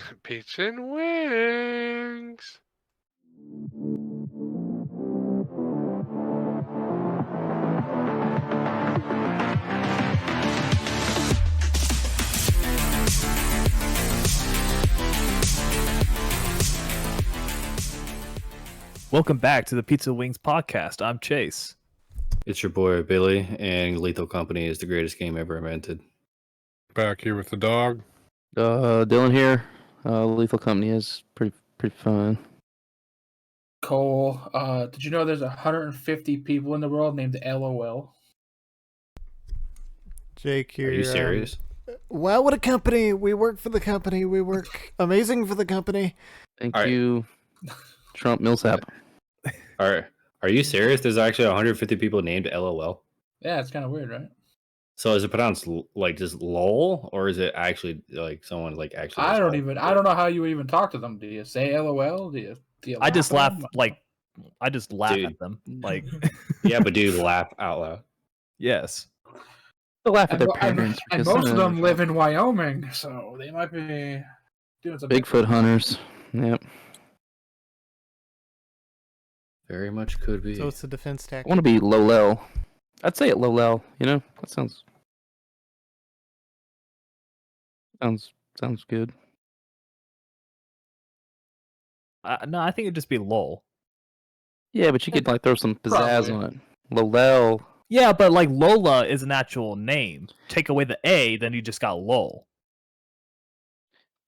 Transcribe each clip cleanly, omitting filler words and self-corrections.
Pizza and wings. Welcome back to the Pizza Wings podcast. I'm Chase. It's your boy Billie, and Lethal Company is the greatest game ever invented. Back here with the dog. Dylan here. Lethal Company is pretty fun. Cole, did you know there's 150 people in the world named LOL? Jake here. Are you serious? Wow, what a company. We work for the company. We work amazing for the company. Thank All right. you, Trump Millsap. Are you serious? There's actually 150 people named LOL. Yeah, it's kind of weird, right? So is it pronounced like just LOL, or is it actually like someone like actually? I don't know how you would even talk to them. Do you say LOL? Do you I just laugh laugh at them? at them. Like, Yeah, but do you laugh out loud? yes. They laugh at And, their parents. and because, most of them live in Wyoming, so they might be doing some Bigfoot hunters. Yep. Very much could be. So it's a defense I tactic. want to be Lolel. I'd say it Lolel. You know, that sounds good. No, I think it'd just be LOL. Yeah, but you could like throw some pizzazz Probably. on it. Lolel. Yeah, but like Lola is an actual name. Take away the A, then you just got LOL.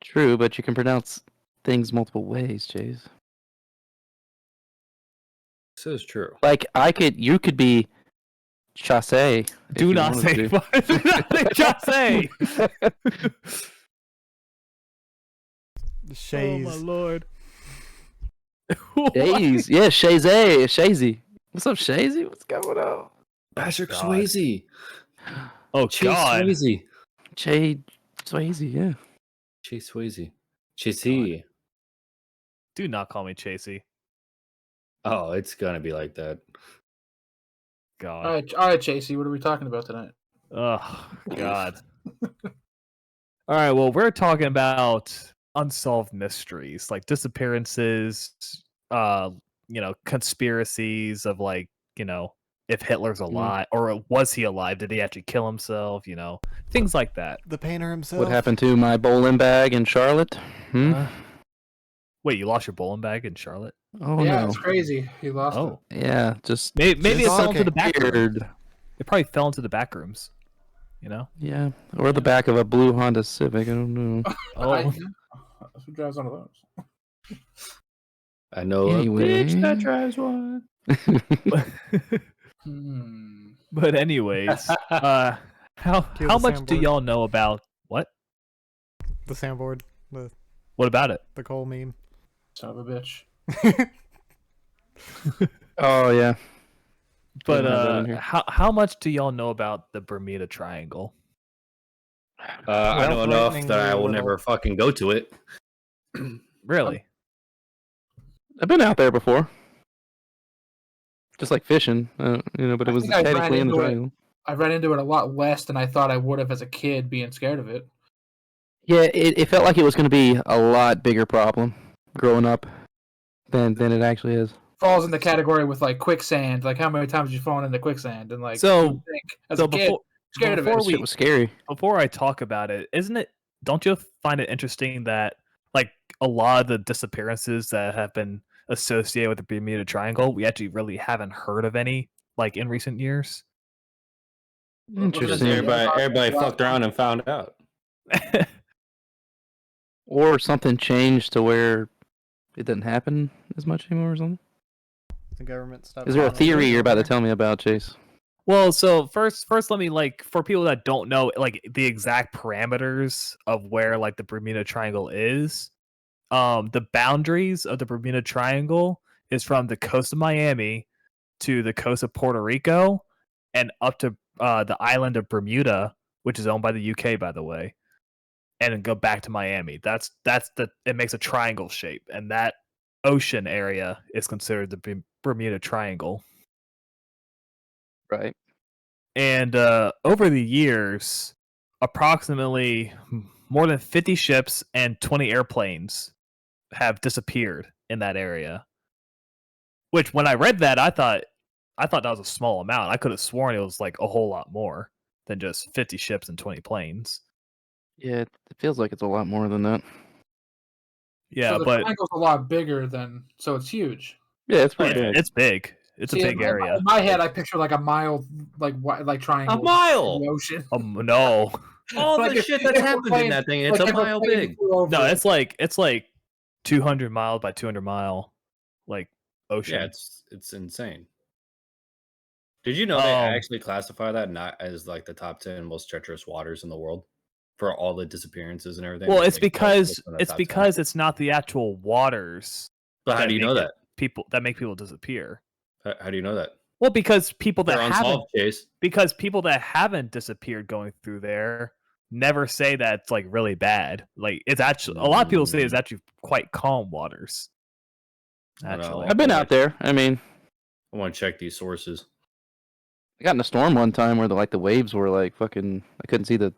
True, but you can pronounce things multiple ways, Chase. This is true. Like you could be Chasse. Do not say do not say. Shays. Oh my lord. Shays. Yeah, Shazy. What's up, Shazy? What's going on? Patrick God. Swayze. Oh Chase god. Swayze. Swayze, yeah. Chase Swayze. Chasey. Do not call me Chasey. Oh, it's gonna be like that. God. All right, Chasey, what are we talking about tonight? Oh god. All right, well, we're talking about unsolved mysteries, like disappearances, conspiracies of like, if Hitler's alive or was he alive? Did he actually kill himself? Things like that. The painter himself. What happened to my bowling bag in Charlotte? Wait, you lost your bowling bag in Charlotte? Oh yeah, no. it's crazy. He lost it. Oh, Yeah, just maybe it Just fell into okay. the back room. weird. It probably fell into the back rooms. Yeah, or the back of a blue Honda Civic. I don't know. Oh, Who drives one of those? I know Anyway. a bitch that drives one. but anyways, how the much do soundboard. y'all know about what? The soundboard. What about it? The Cole meme. Son of a bitch. Oh yeah. But Didn't have that in here. how much do y'all know about the Bermuda Triangle? I know enough that I will little. never fucking go to it. Really? I've been out there before. Just like fishing, but it was think I ran technically in the into it. triangle. I ran into it a lot less than I thought I would have as a kid, being scared of it. Yeah, it felt like it was going to be a lot bigger problem growing up than it actually is. Falls in the category with like quicksand. Like how many times you fallen into quicksand and like So- you would think, as a kid, before scared of before it. Shit was scary. before I talk about it, don't you find it interesting that like a lot of the disappearances that have been associated with the Bermuda Triangle, we actually really haven't heard of any like in recent years? Interesting. Everybody fucked around and found out. Or something changed to where it doesn't happen as much anymore or something. The government stopped. Is there a following theory it you're about to over tell me about, Chase? Well, so first let me like for people that don't know like the exact parameters of where like the Bermuda Triangle is. The boundaries of the Bermuda Triangle is from the coast of Miami to the coast of Puerto Rico and up to the island of Bermuda, which is owned by the UK, by the way, and then go back to Miami. It makes a triangle shape, and that ocean area is considered the Bermuda Triangle. Right. And over the years, approximately more than 50 ships and 20 airplanes have disappeared in that area. Which, when I read that, I thought that was a small amount. I could have sworn it was like a whole lot more than just 50 ships and 20 planes. Yeah, it feels like it's a lot more than that. Yeah, so the but triangle's a lot bigger than, so it's huge. Yeah, it's pretty big. it's big. It's See, a big area. In my head, I picture like a mile, like triangle. A mile? In the ocean. No, All Like the if- shit if that's a happened in plane- that thing, it's like a if mile plane big. flew over no, it. it's like 200 mile by 200 mile, like ocean. Yeah, it's insane. Did you know they actually classify that not as like the top 10 most treacherous waters in the world for all the disappearances and everything? Well, Just, it's like, because in the top 10. it's not the actual waters. So how do you know make that? that make people disappear? How do you know that? Well, because people that They're haven't unsolved, Chase. because people that haven't disappeared going through there never say that it's like really bad. Like it's actually a lot of people say it's actually quite calm waters. I don't know. Actually, I've been out there. I mean, I want to check these sources. I got in a storm one time where the waves were like fucking. I couldn't see the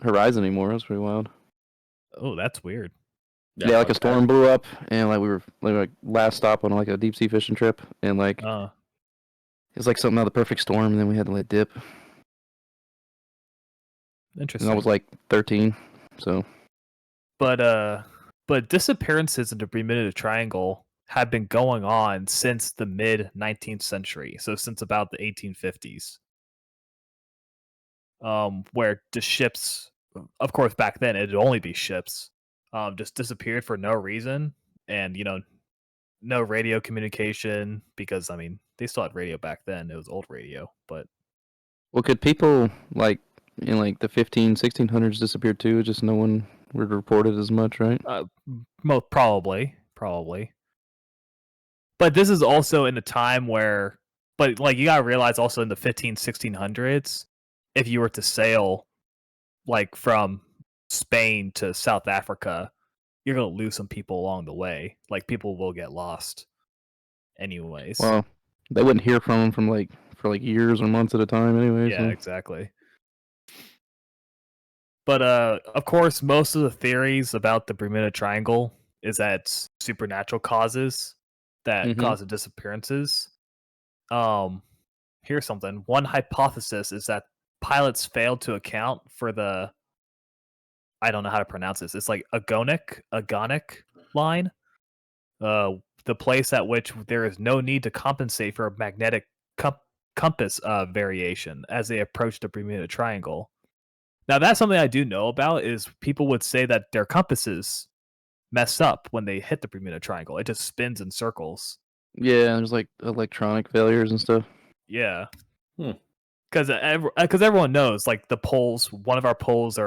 horizon anymore. It was pretty wild. oh, that's weird. Yeah, like a fuck storm blew up, and like we were like last stop on like a deep sea fishing trip, and like it was like something out of the perfect storm, and then we had to let dip. Interesting. And I was like 13, so but disappearances in the Bermuda Triangle have been going on since the mid 19th century, so since about the 1850s. Where the ships, of course, back then it'd only be ships, just disappeared for no reason, and no radio communication, because I mean they still had radio back then. It was old radio, but well, could people like in like the 1600s disappear too? Just no one would report it as much, right? most probably. But this is also in a time where, but like you gotta realize also in the 1600s, if you were to sail like from Spain to South Africa, you're gonna lose some people along the way. Like people will get lost anyways. Well, they wouldn't hear from them for like years or months at a time, anyway. yeah, So. exactly. But of course, most of the theories about the Bermuda Triangle is that it's supernatural causes that cause the disappearances. Here's something. One hypothesis is that pilots failed to account for the, I don't know how to pronounce this. It's like agonic line. The place at which there is no need to compensate for a magnetic compass variation as they approach the Bermuda Triangle. Now, that's something I do know about, is people would say that their compasses mess up when they hit the Bermuda Triangle. It just spins in circles. Yeah, there's like electronic failures and stuff. Yeah. Because everyone knows, like the poles, one of our poles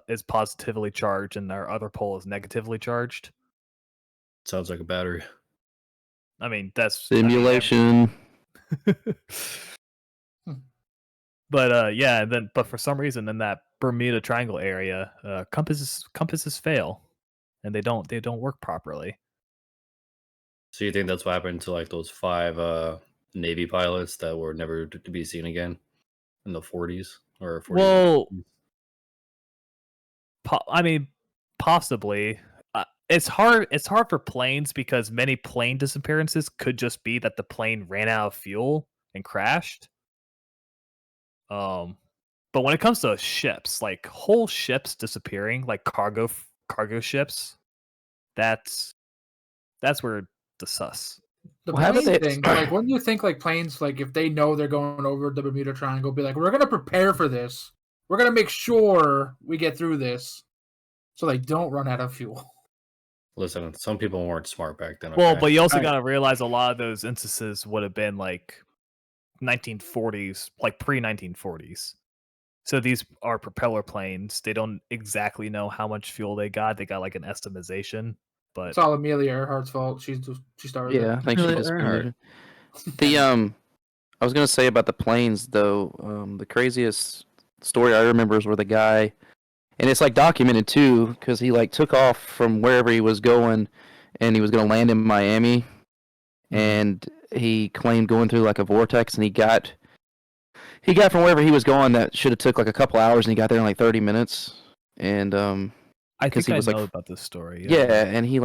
is positively charged and our other pole is negatively charged. Sounds like a battery. I mean, that's Simulation. But yeah, but for some reason in that Bermuda Triangle area, compasses fail, and they don't work properly. So you think that's what happened to like those 5 Navy pilots that were never to be seen again in the 40s or 40s? Well, I mean, possibly. It's hard for planes because many plane disappearances could just be that the plane ran out of fuel and crashed. But when it comes to ships, like whole ships disappearing, like cargo ships, that's where the sus. The Well, how plane did they- thing, like, when you think like planes, like if they know they're going over the Bermuda Triangle, be like, we're gonna prepare for this. We're gonna make sure we get through this, so they don't run out of fuel. Listen, some people weren't smart back then. Well, okay? but you also Right. got to realize a lot of those instances would have been like 1940s, like pre-1940s. So these are propeller planes. They don't exactly know how much fuel they got. They got like an estimation, but It's all Amelia Earhart's fault. She started. Yeah, I think she Really, just Earnhardt. the I was gonna say about the planes though. The craziest story I remember is where the guy, and it's like documented too, because he like took off from wherever he was going, and he was gonna land in Miami, and he claimed going through like a vortex, and he got from wherever he was going that should have took like a couple hours, and he got there in like 30 minutes, and I because think he was I know like, about this story. yeah, and he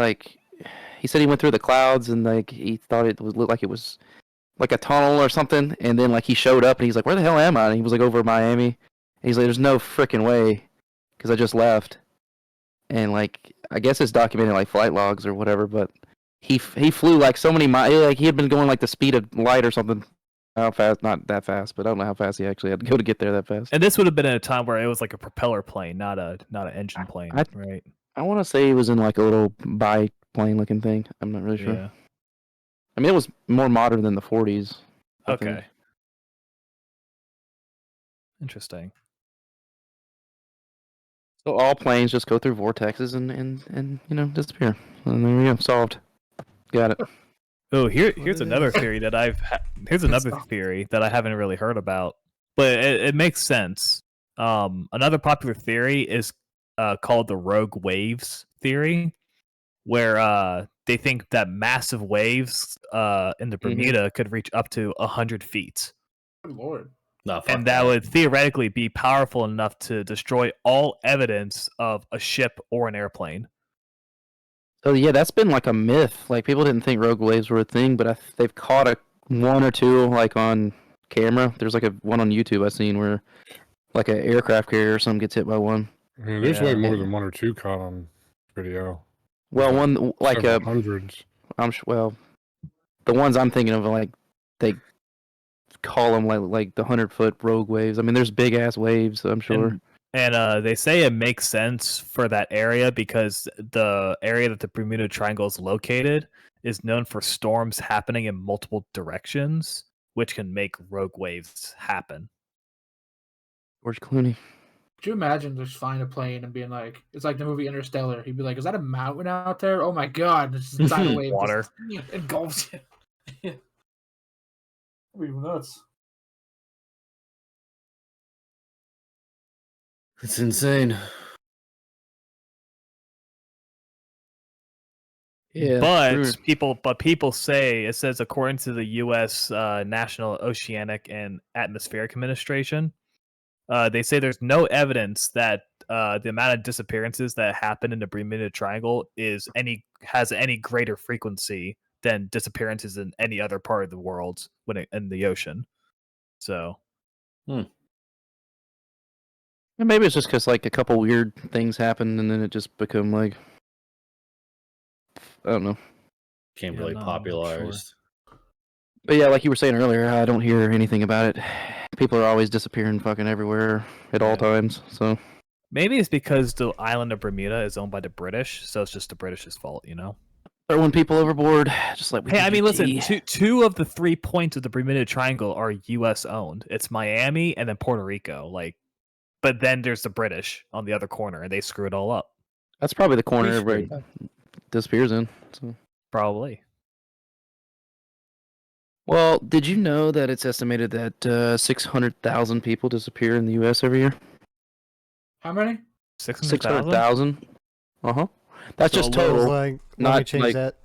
said he went through the clouds and like he thought it would look like it was like a tunnel or something, and then like he showed up and he's like, where the hell am I? And he was like over Miami, and he's like, there's no freaking way, because I just left, and like I guess it's documented like flight logs or whatever, but he flew like so many miles, like he had been going like the speed of light or something. How fast? Not that fast, but I don't know how fast he actually had to go to get there that fast. And this would have been at a time where it was like a propeller plane, not an engine plane, right? I want to say he was in like a little biplane looking thing. I'm not really sure. Yeah. I mean, it was more modern than the 40s. I think. Okay. Interesting. So all planes just go through vortexes and disappear. And there we go, solved. Got it. Oh, here's it another is. theory that theory that I haven't really heard about, but it makes sense. Another popular theory is called the rogue waves theory, where they think that massive waves in the Bermuda could reach up to 100 feet. Good lord. No, fuck And that would theoretically be powerful enough to destroy all evidence of a ship or an airplane. So yeah, that's been like a myth. Like people didn't think rogue waves were a thing, but they've caught one or two like on camera. There's like one on YouTube I've seen where like an aircraft carrier or something gets hit by one. I mean, there's Yeah. way more than one or two caught on video. Well, There's one like several hundreds. the ones I'm thinking of are like they call them like the 100-foot rogue waves. I mean, there's big ass waves, I'm sure. And they say it makes sense for that area because the area that the Bermuda Triangle is located is known for storms happening in multiple directions, which can make rogue waves happen. George Clooney. Could you imagine just flying a plane and being like, it's like the movie Interstellar. He'd be like, is that a mountain out there? Oh my god. It's just tidal wave. Water. Just engulfs you. That'd be nuts. It's insane. Yeah, but people say it says according to the U.S. National Oceanic and Atmospheric Administration, they say there's no evidence that the amount of disappearances that happen in the Bermuda Triangle has any greater frequency than disappearances in any other part of the world in the ocean. So, And maybe it's just because like a couple weird things happened and then it just become like I don't know. Can't Yeah, really no, I'm not popularized. But yeah, like you were saying earlier, I don't hear anything about it. People are always disappearing fucking everywhere at all times. So maybe it's because the island of Bermuda is owned by the British, so it's just the British's fault, you know? throwing people overboard, just like we Hey, did I mean, UT. listen, two of the 3 points of the Bermuda Triangle are U.S. owned. It's Miami and then Puerto Rico. But then there's the British on the other corner, and they screw it all up. That's probably the corner We everybody disappears in. So. Probably. Well, did you know that it's estimated that 600,000 people disappear in the U.S. every year? How many? 600,000? 600,000. Uh-huh. That's So just a little, total. Like, let not me change like- that.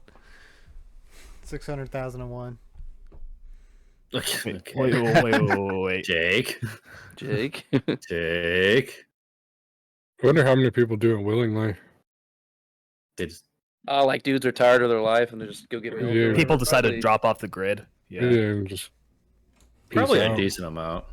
600,001. Okay. Wait. Jake. Jake. Jake. I wonder how many people do it willingly. They just Oh, like dudes are tired of their life and they just go get Yeah. military. People decide to Probably- drop off the grid. Yeah, Yeah. and just peace probably a out. decent amount.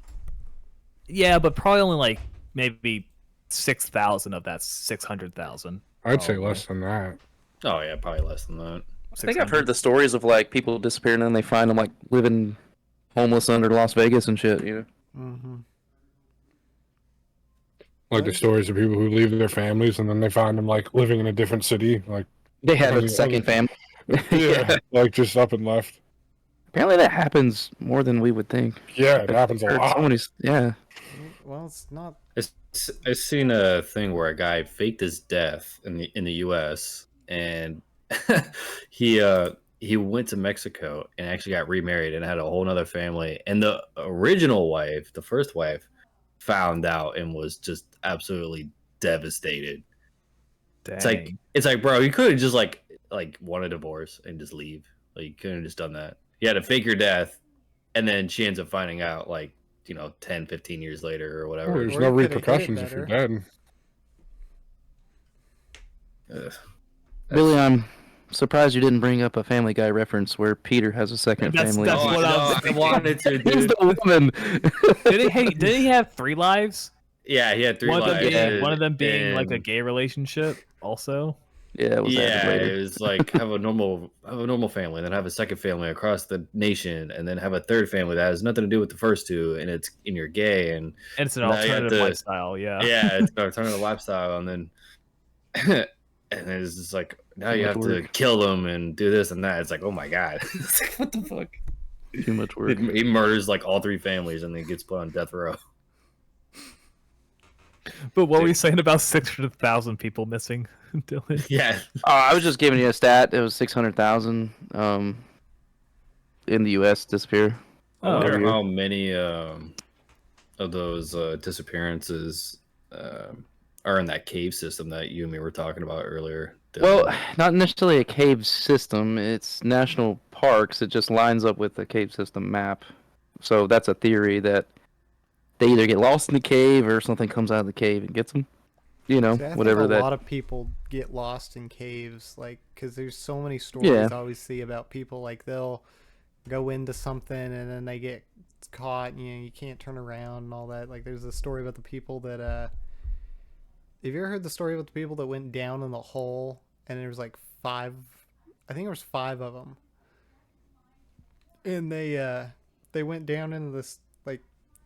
Yeah, but probably only like maybe 6,000 of that 600,000. I'd say probably. less than that. Oh yeah, probably less than that. I think I've heard the stories of like people disappearing and then they find them like living homeless under Las Vegas and shit. You know. Mm-hmm. Like the stories of people who leave their families and then they find them like living in a different city. Like They had Other- a second family. yeah, like just up and left. Apparently that happens more than we would think. Yeah, it happens a Heard lot. somebody's- yeah. Well, it's not. I seen a thing where a guy faked his death in the U.S. and he went to Mexico and actually got remarried and had a whole nother family. And the original wife, the first wife, found out and was just absolutely devastated. Dang. It's like, bro, you could have just like won a divorce and just leave. Like you couldn't have just done that. You had to fake your death, and then she ends up finding out 10, 15 years later or whatever. There's Or no you coulda hid it repercussions if you're better. dead. Ugh. Billy, I'm surprised you didn't bring up a Family Guy reference where Peter has a second family. That's Oh, what I I know, was I thinking. wanted to, He's dude. the woman. Did he have 3 lives? Yeah, he had 3 One of them lives. being, one of them being like a and- gay relationship, also. Yeah, it was added Yeah, later. it was like have a normal family, then have a second family across the nation, and then have a third family that has nothing to do with the first 2, and you're gay, and And it's an now you have alternative to- lifestyle, yeah. yeah, it's an alternative lifestyle, and then and it's just like now Too you much have to work. kill them and do this and that. It's like, oh my god, It's like, what the fuck? Too much work. He murders like all 3 families and then gets put on death row. But what were you saying about 600,000 people missing, Dylan? Yeah, Oh, I was just giving you a stat. It was 600,000 in the U.S. disappear. I Oh, wonder every year. how many of those disappearances are in that cave system that you and me were talking about earlier. Well, not necessarily a cave system. It's national parks. It just lines up with the cave system map. So that's a theory that they either get lost in the cave or something comes out of the cave and gets them. You know, See, I whatever think a that. lot of people get lost in caves, like, because there's so many stories I always see about people, like, they'll go into something and then they get caught, and, you can't turn around and all that. Like, there's a story about the people that, have you ever heard the story about the people that went down in the hole, and there was, like, 5, I think there was 5 of them, and they went down into this, like,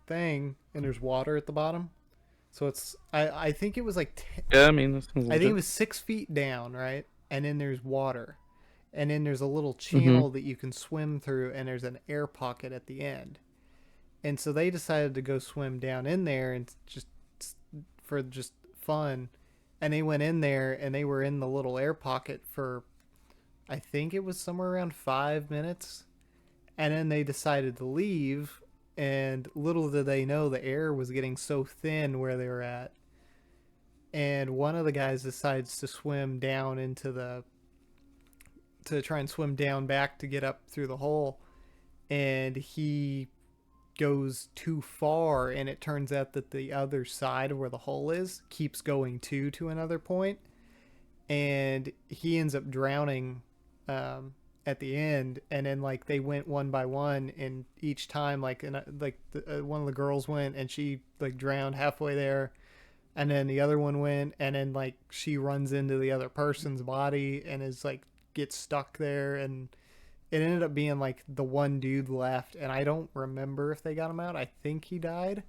thing, and there's water at the bottom. So it's I think it was like Yeah, I mean, I think it was 6 feet down, right? And then there's water, and then there's a little channel that you can swim through, and there's an air pocket at the end. And so they decided to go swim down in there and just for just fun, and they went in there and they were in the little air pocket for I think it was somewhere around 5 minutes, and then they decided to leave. And little did they know the air was getting so thin where they were at. And one of the guys decides to swim down to try and swim down back to get up through the hole. And he goes too far, and it turns out that the other side of where the hole is keeps going to another point. And he ends up drowning at the end, and then like they went one by one, and each time like one of the girls went and she like drowned halfway there, and then the other one went, and then like she runs into the other person's body and is like gets stuck there, and it ended up being like the one dude left, and I don't remember if they got him out. I think he died,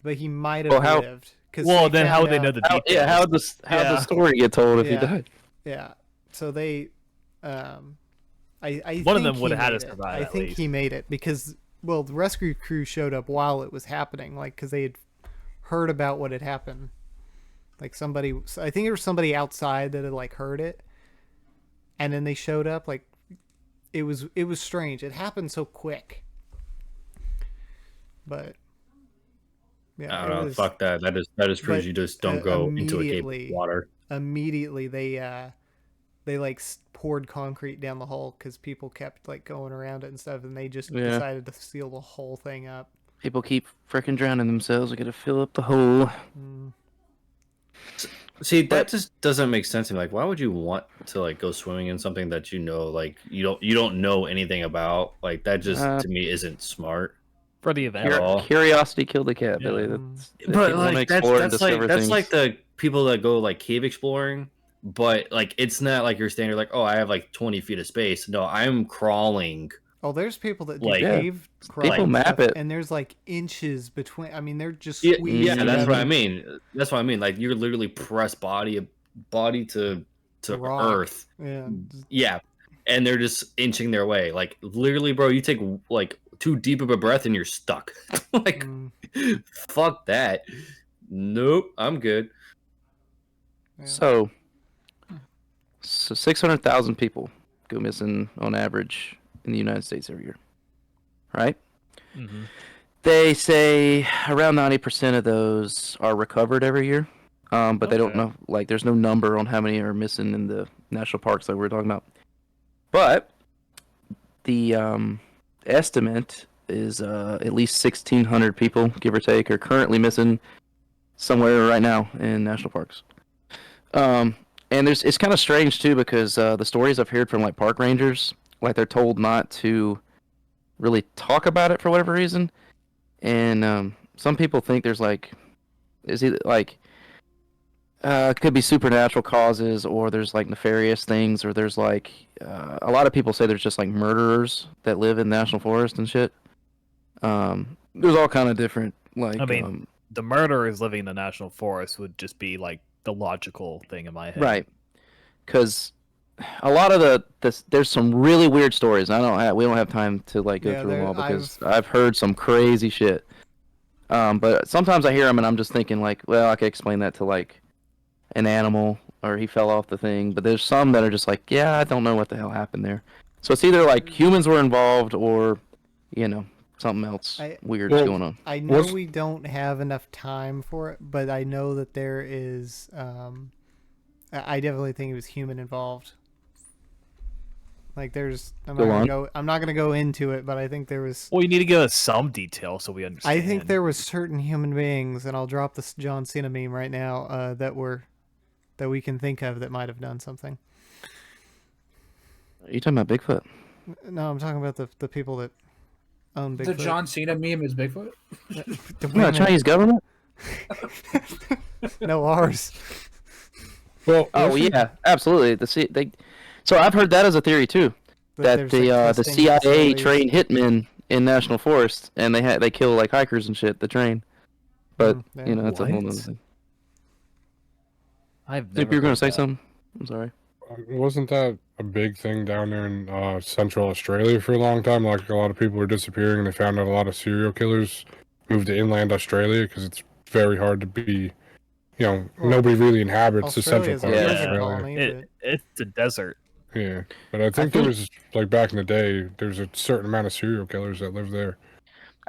but he might have lived. Well, then how would they know the details? How'd the story get told if he died? Yeah, so they I One of think them would he have had made to it. survive. I at think least. he made it because, well, the rescue crew showed up while it was happening, like because they had heard about what had happened. Like somebody, I think it was somebody outside that had like heard it, and then they showed up. Like it was strange. It happened so quick, but yeah, I don't know. Fuck that. That just proves but, you just don't go into a cave immediately- with water. Immediately they like poured concrete down the hole because people kept like going around it and stuff, and they just decided to seal the whole thing up. People keep freaking drowning themselves. We gotta fill up the hole. See, that just doesn't make sense to me. Like, why would you want to like go swimming in something that you know, like you don't know anything about? Like that just to me isn't smart. For the event. At all. Curiosity killed the cat, Yeah. Billy. But people wanna like explore and that's like discover that's things. like the people that go like cave exploring, but like it's not like your standard like, oh, I have like 20 feet of space. No, I'm crawling. Oh, there's people that do Like- cave crawl People and map stuff, it. and there's like inches between. I mean, they're just Yeah, squeezing yeah, that's what I together. mean. That's what I mean. Like you're literally press body to Rock. earth. Yeah, Yeah. And they're just inching their way. Like literally, bro, you take like too deep of a breath and you're stuck. Like fuck that. Nope, I'm good. yeah. So 600,000 people go missing on average in the United States every year, right? Mhm. They say around 90% of those are recovered every year, but they don't Okay. know. Like, there's no number on how many are missing in the national parks like we were talking about. But the estimate is at least 1,600 people, give or take, are currently missing somewhere right now in national parks. And it's kind of strange too because the stories I've heard from like park rangers, like they're told not to really talk about it for whatever reason, and some people think there's like, is it like, it could be supernatural causes, or there's like nefarious things, or there's like, a lot of people say there's just like murderers that live in national forest and shit. There's all kind of different like. I mean, the murderers living in the national forest would just be like the logical thing in my head. right, because a lot of there's some really weird stories. We don't have time to like go through them all because I've heard some crazy shit. But sometimes I hear them and I'm just thinking like, well, I could explain that to like an animal or he fell off the thing. But there's some that are just like, yeah, I don't know what the hell happened there. So it's either like humans were involved or, something else weird's going on. I know we don't have enough time for it, but I know that there is. I definitely think it was human involved. Like I'm not gonna go into it, but I think there was. Well, you need to give us some detail so we understand. I think there was certain human beings, and I'll drop this John Cena meme right now, that we can think of that might have done something. Are you talking about Bigfoot? No, I'm talking about the people that own Bigfoot. The John Cena meme is Bigfoot? No, Chinese government? No, ours. Well, yeah, absolutely. So I've heard that as a theory too, that the CIA trained hitmen in national forests, and they kill like hikers and shit. The train, but that's a whole other thing. If you're gonna say something, I'm sorry. Wasn't that a big thing down there in Central Australia for a long time? Like a lot of people were disappearing, and they found out a lot of serial killers moved to inland Australia because it's very hard to be. Nobody really inhabits the central part of Australia. It's a desert. Yeah, but I think there was, like back in the day, there's a certain amount of serial killers that live there.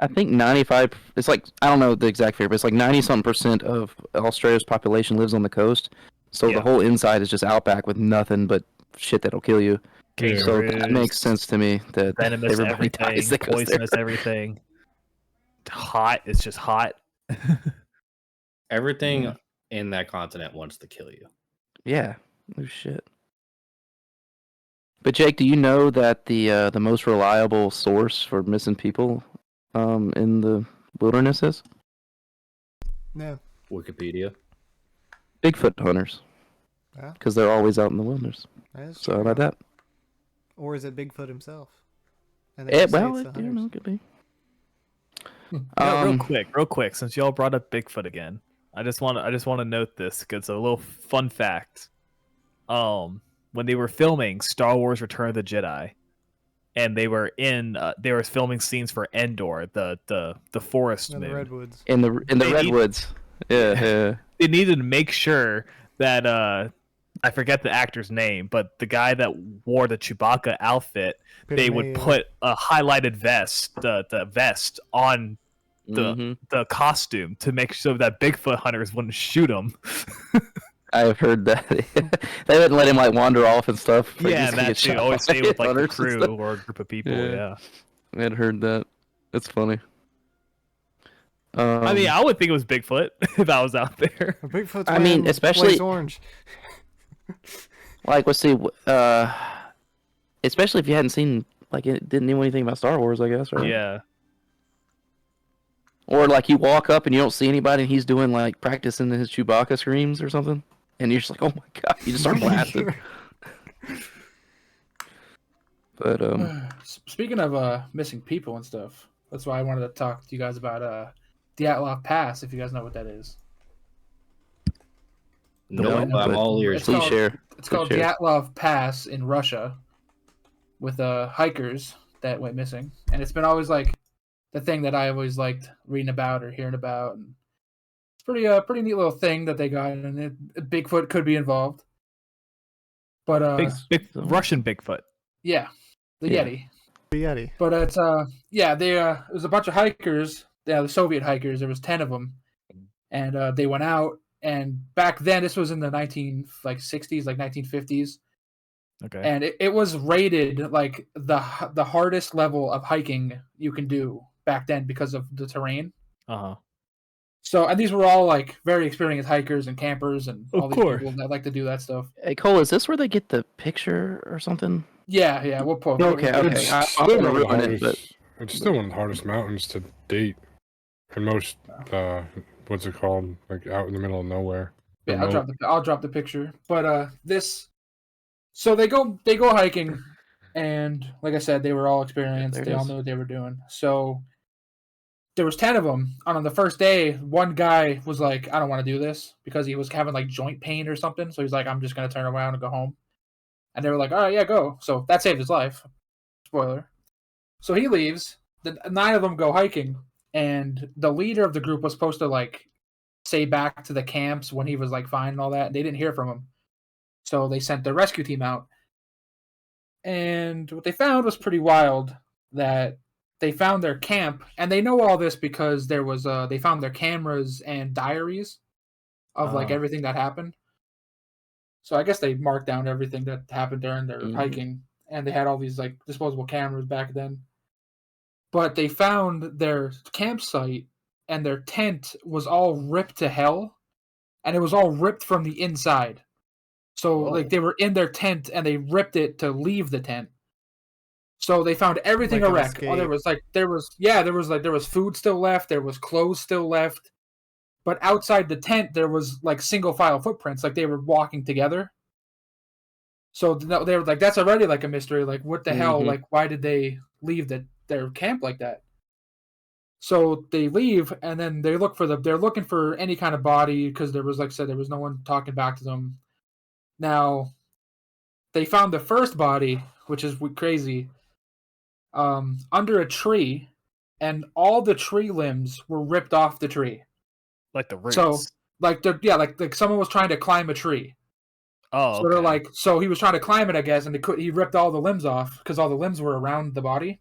I think 95, it's like, I don't know the exact figure, but it's like 90-something% of Australia's population lives on the coast. So the whole inside is just outback with nothing but shit that'll kill you. Kangaroos, so that makes sense to me that venomous everybody dies that goes poisonous there. Everything. Hot, it's just hot. Everything in that continent wants to kill you. Yeah, no shit. But Jake, do you know that the most reliable source for missing people in the wilderness is? No. Wikipedia. Bigfoot hunters. Because they're always out in the wilderness. So how about that? Or is it Bigfoot himself? Well, it could be. Real quick, since y'all brought up Bigfoot again, I just want to note this because it's a little fun fact. When they were filming Star Wars: Return of the Jedi, and they were filming scenes for Endor, the forest moon. The redwoods. In the redwoods. Yeah. They needed to make sure that I forget the actor's name, but the guy that wore the Chewbacca outfit, they would put a highlighted vest, the vest on the costume to make sure that Bigfoot hunters wouldn't shoot him. I've heard that. They wouldn't let him like wander off and stuff. That too. Always stay with like the crew or a group of people. Yeah. I had heard that. It's funny. I mean, I would think it was Bigfoot if I was out there. Bigfoot's especially orange. Like, let's see. Especially if you hadn't seen, like, it didn't know anything about Star Wars, I guess, right? Yeah. Or like you walk up and you don't see anybody, and he's doing like practicing his Chewbacca screams or something, and you're just like, "Oh my god!" You just start blasting. But speaking of missing people and stuff, that's why I wanted to talk to you guys about Dyatlov Pass. If you guys know what that is. No, I'm all ears. Please share. It's called Dyatlov Pass in Russia, with hikers that went missing, and it's been always like the thing that I always liked reading about or hearing about. And it's pretty neat little thing that they got, and Bigfoot could be involved. But big Russian Bigfoot. Yeah, the Yeti. The Yeti. But it's it was a bunch of hikers. The Soviet hikers. There was 10 of them, and they went out. And back then, this was in the 1960s, like 1950s. Okay. And it was rated like the hardest level of hiking you can do back then because of the terrain. Uh-huh. So, and these were all like very experienced hikers and campers and Of all these course. people that like to do that stuff. Hey Cole, is this where they get the picture or something? Yeah, we'll put. Okay, we'll- okay. It's I still don't one of the ruin it, hardest. It's still one of the hardest mountains to date, and most what's it called? Like out in the middle of nowhere. Yeah, Remote. I'll drop the picture. But this, so they go hiking, and like I said, they were all experienced. There it They all is. knew what they were doing. So there was 10 of them. And on the first day, one guy was like, "I don't want to do this," because he was having like joint pain or something. So he's like, "I'm just gonna turn around and go home." And they were like, "All right, yeah, go." So that saved his life. Spoiler. So he leaves. The 9 of them go hiking, and the leader of the group was supposed to like say back to the camps when he was like fine and all that. And they didn't hear from him, so they sent the rescue team out. And what they found was pretty wild. That they found their camp, and they know all this because there was they found their cameras and diaries of like Oh. everything that happened. So I guess they marked down everything that happened during their Mhm. hiking, and they had all these like disposable cameras back then. But they found their campsite, and their tent was all ripped to hell, and it was all ripped from the inside. So like Whoa. they were in their tent and they ripped it to leave the tent. So they found everything Like a an wreck. Oh, there was food still left, there was clothes still left. But outside the tent there was like single file footprints, like they were walking together. So they were like, that's already like a mystery. Like, what the hell? Mhm. Like, why did they leave their camp like that? So they leave, and then they're looking for any kind of body because there was, like I said, there was no one talking back to them. Now, they found the first body, which is crazy, under a tree, and all the tree limbs were ripped off the tree. Like the roots. So, like someone was trying to climb a tree. Oh, So they're okay. like, so he was trying to climb it, I guess, and he ripped all the limbs off because all the limbs were around the body.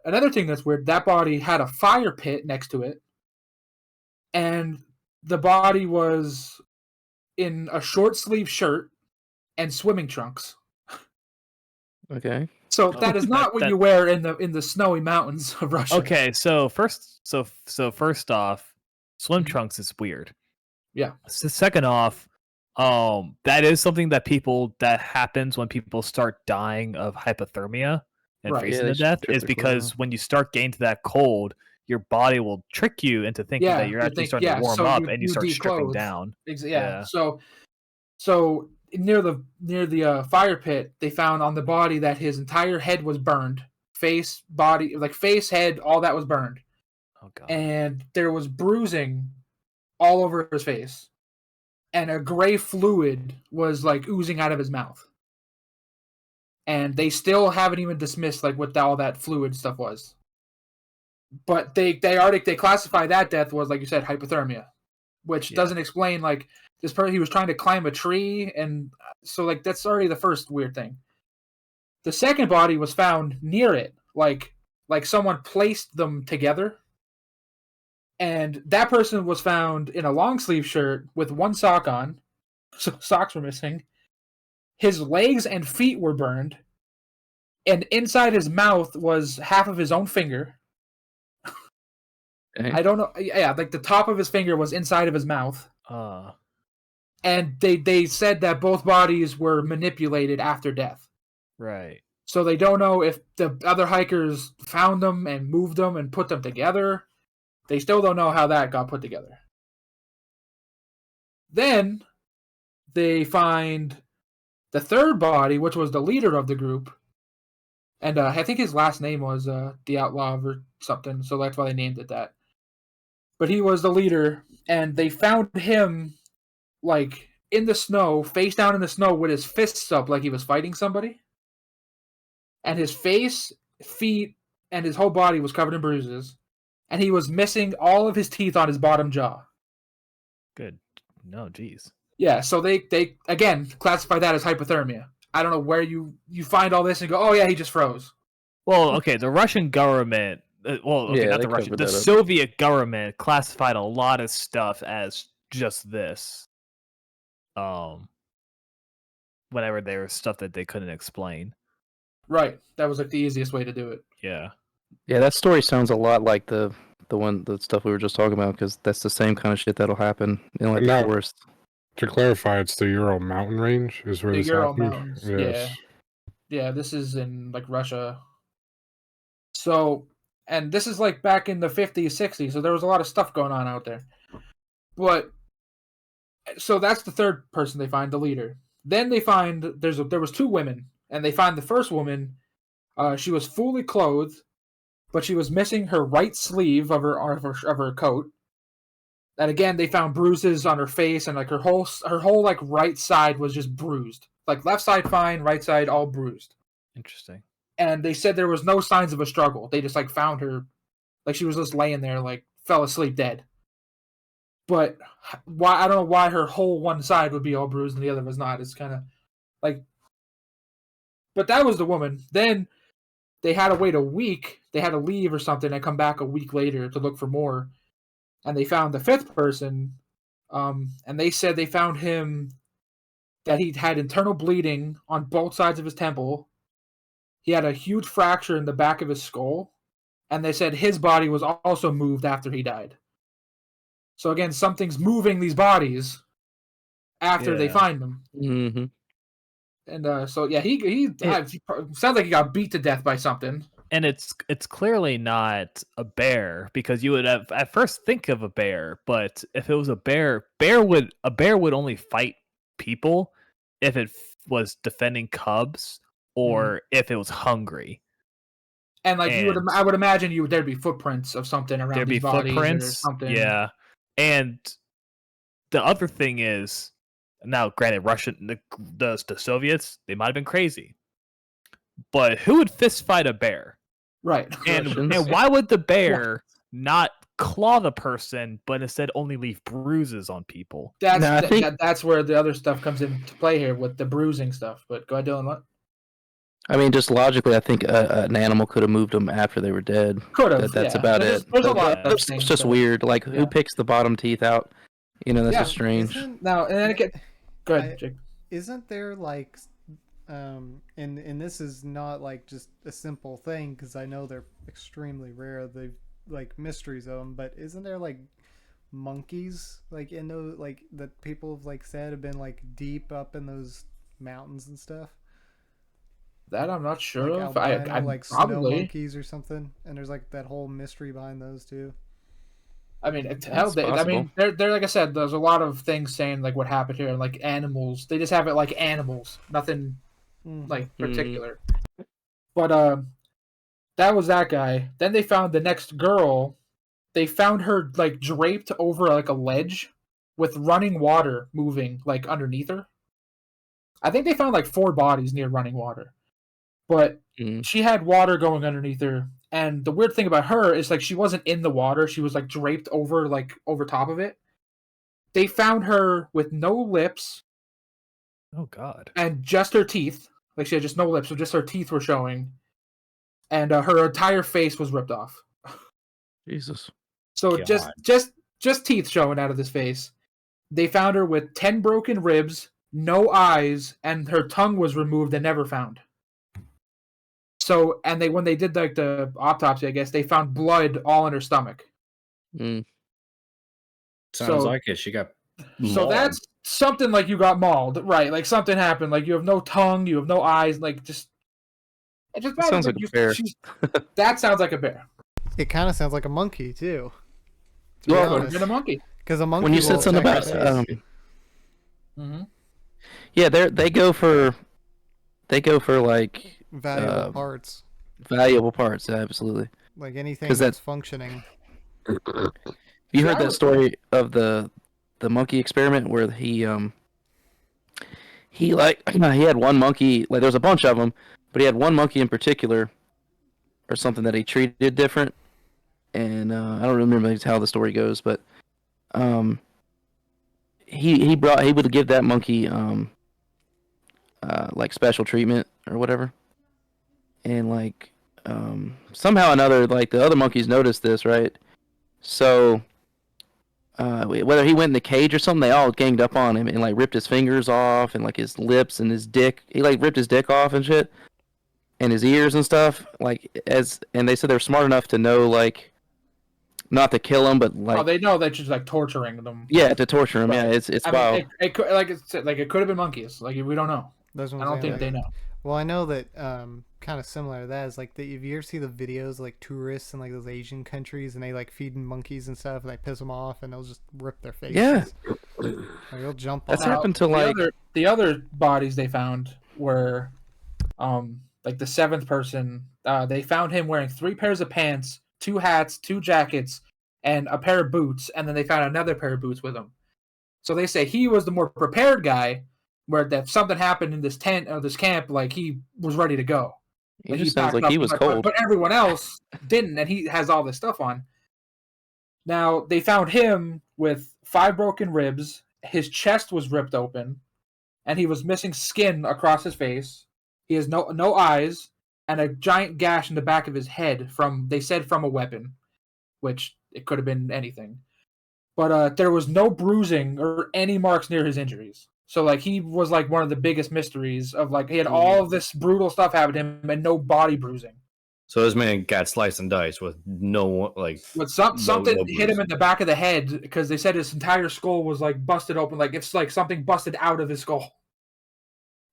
Another thing that's weird, that body had a fire pit next to it, and the body was in a short sleeve shirt and swimming trunks. Okay. So Oh, that is not what that- you wear in the snowy mountains of Russia. Okay, so first off, swim Mhm. trunks is weird. Yeah. So second off, that is something that happens when people start dying of hypothermia and Right. freezing Yeah, to they death. Is typically because when you start getting to that cold, your body will trick you into thinking Yeah, that you're you actually think- starting yeah, to warm so up, you- and you you start stripping declothe. down. Yeah. Yeah. So near the fire pit, they found on the body that his entire head was burned, face, body, like face, head, all that was burned, Oh god. and there was bruising all over his face, and a gray fluid was like oozing out of his mouth. And they still haven't even dismissed like what all that fluid stuff was. But they classify that death was, like you said, hypothermia, which Yeah. doesn't explain like this person, he was trying to climb a tree, and so like that's already the first weird thing. The second body was found near it, like someone placed them together, and that person was found in a long sleeve shirt with one sock on, so socks were missing. His legs and feet were burned, and inside his mouth was half of his own finger. Okay. I don't know. Yeah, like the top of his finger was inside of his mouth. And they said that both bodies were manipulated after death. Right. So they don't know if the other hikers found them and moved them and put them together. They still don't know how that got put together. Then they find the third body, which was the leader of the group. And I think his last name was Dyatlov or something, so that's why they named it that. But he was the leader, and they found him like in the snow, face down in the snow with his fists up like he was fighting somebody. And his face, feet, and his whole body was covered in bruises. And he was missing all of his teeth on his bottom jaw. Good. No, geez. Yeah, so they again classify that as hypothermia. I don't know where you find all this and go, oh yeah, he just froze. Well, okay, the Russian government, Yeah, not they the Russian, covered the that up. Soviet government classified a lot of stuff as just this. Whenever there was stuff that they couldn't explain. Right, that was like the easiest way to do it. Yeah. Yeah, that story sounds a lot like the stuff we were just talking about, because that's the same kind of shit that'll happen in like the No. forest. To clarify, it's the Ural mountain range is where The this Ural happened. Mountains. Yes. Yeah. This is in like Russia. So, and this is like back in the 50s, 60s. So there was a lot of stuff going on out there. But so that's the third person they find, the leader. Then they find there was two women, and they find the first woman. She was fully clothed, but she was missing her right sleeve of her coat. And again, they found bruises on her face, and like her whole like right side was just bruised. Like left side fine, right side all bruised. Interesting. And they said there was no signs of a struggle. They just like found her, like she was just laying there, like fell asleep dead. But why, I don't know why her whole one side would be all bruised and the other was not. It's kind of like, but that was the woman. Then they had to wait a week. They had to leave or something and come back a week later to look for more. And they found the fifth person. And they said they found him that he'd had internal bleeding on both sides of his temple. He had a huge fracture in the back of his skull. And they said his body was also moved after he died. So again, something's moving these bodies after they find them. Mm-hmm. And so yeah, he sounds like he got beat to death by something. And it's clearly not a bear, because you would have at first think of a bear, but if it was a bear would only fight people if it was defending cubs or if it was hungry. And like I would imagine there'd be footprints of something around there'd these be bodies footprints, or something. yeah. And the other thing is, now granted, the Soviets, they might have been crazy, but who would fist fight a bear? Right. And why would the bear not claw the person, but instead only leave bruises on people? That's where the other stuff comes into play here with the bruising stuff. But go ahead, Dylan. What? I mean, just logically, I think an animal could have moved them after they were dead. Could have. That's about it. There's a lot of It's things. just weird. Like, who picks the bottom teeth out? You know, that's just strange. Now, and then again, go ahead, Jake. Isn't there like, and this is not like just a simple thing, because I know they're extremely rare. They've like mysteries of them, but isn't there like monkeys like in those, like that people have like said have been like deep up in those mountains and stuff? That I'm not sure like of. albino, I like probably snow monkeys or something, and there's like that whole mystery behind those too. I mean, they're like I said, there's a lot of things saying like what happened here, like animals. They just have it like animals, nothing like particular. But that was that guy. Then they found the next girl. They found her like draped over like a ledge with running water moving like underneath her. I think they found like 4 bodies near running water. But she had water going underneath her, and the weird thing about her is like she wasn't in the water; she was like draped over top of it. They found her with no lips. Oh God! And just her teeth. Like she had just no lips, so just her teeth were showing, and her entire face was ripped off. Jesus. So God. just teeth showing out of this face. They found her with 10 broken ribs, no eyes, and her tongue was removed and never found. So, and when they did like the autopsy, I guess they found blood all in her stomach. Sounds So- like it. She got So mauled. that's something like you got mauled, right? Like something happened. Like you have no tongue, you have no eyes. Like it just sounds like a bear. That sounds like a bear. It kind of sounds like a monkey too. To be Well, Could have honest. been a monkey. Because a monkey. When you said will something attack about your face. yeah, they go for like Valuable parts, valuable parts. Yeah, absolutely. like anything 'Cause that's functioning. You heard that story of the monkey experiment where he had one monkey, like there was a bunch of them, but he had one monkey in particular or something that he treated different, and I don't remember how the story goes, but he would give that monkey like special treatment or whatever, and like somehow or another, like the other monkeys noticed this, right? So whether he went in the cage or something, they all ganged up on him and like ripped his fingers off and like his lips and his dick. He like ripped his dick off and shit. and his ears and stuff. And they said they're smart enough to know not to kill him, but they know that she's torturing them. Yeah, to torture him. Right. Yeah, it's I wild. mean, it could it could have been monkeys. We don't know. That's what I don't think they know. Well, I know that kind of similar to that is if you ever see the videos tourists in those Asian countries and they feeding monkeys and stuff and they piss them off and they'll just rip their faces. Yeah, they'll jump. That's happened to the other bodies they found were the seventh person. They found him wearing 3 pairs of pants, 2 hats, 2 jackets, and a pair of boots, and then they found another pair of boots with him. So they say he was the more prepared guy, where that something happened in this tent or this camp, he was ready to go. He just sounds like he was cold. But everyone else didn't, and he has all this stuff on. Now, they found him with 5 broken ribs, his chest was ripped open, and he was missing skin across his face. He has no eyes, and a giant gash in the back of his head from a weapon, which it could have been anything. But there was no bruising or any marks near his injuries. So he was one of the biggest mysteries of he had all of this brutal stuff happen to him and no body bruising. So this man got sliced and diced with with something hit him in the back of the head, because they said his entire skull was busted open, it's something busted out of his skull.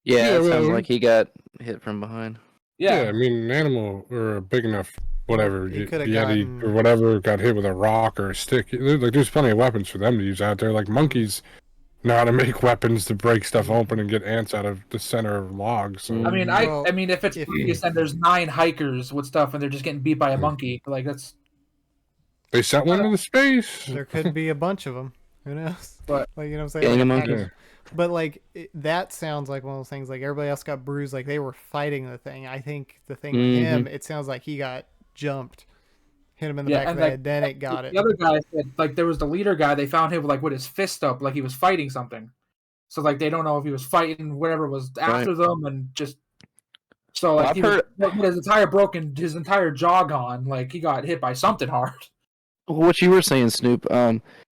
Yeah, it sounds like he got hit from behind. Yeah, I mean, an animal or a big enough whatever Yeti or whatever got hit with a rock or a stick. There's plenty of weapons for them to use out there. Monkeys know how to make weapons to break stuff open and get ants out of the center of logs. So. I mean, if it's monkeys, then there's 9 hikers with stuff, and they're just getting beat by a monkey. That's. They sent one into space. There could be a bunch of them. Who knows? But you know what I'm Gang saying? of monkeys. But that sounds like one of those things. Everybody else got bruised. They were fighting the thing. I think the thing with him, it sounds like he got jumped. Hit him in the back of the head, then it got it. The other guy said, there was the leader guy, they found him with his fist up, he was fighting something. So they don't know if he was fighting whatever was after them, and just so his entire jaw gone, he got hit by something hard. What you were saying, Snoop,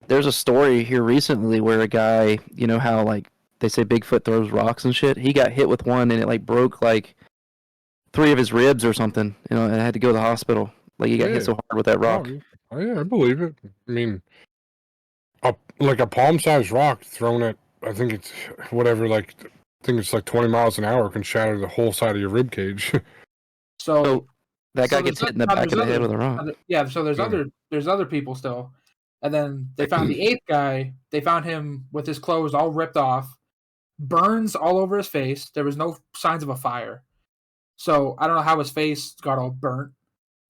there's a story here recently where a guy, how they say Bigfoot throws rocks and shit. He got hit with one and it broke 3 of his ribs or something, and had to go to the hospital. He got hit so hard with that rock. Oh yeah, I believe it. I mean, a palm-sized rock thrown at, I think it's whatever, I think it's 20 miles an hour, can shatter the whole side of your rib cage. So that guy gets hit in the back of the head with a rock. Yeah, so there's other people still. And then they found the 8th guy. They found him with his clothes all ripped off, burns all over his face. There was no signs of a fire. So I don't know how his face got all burnt.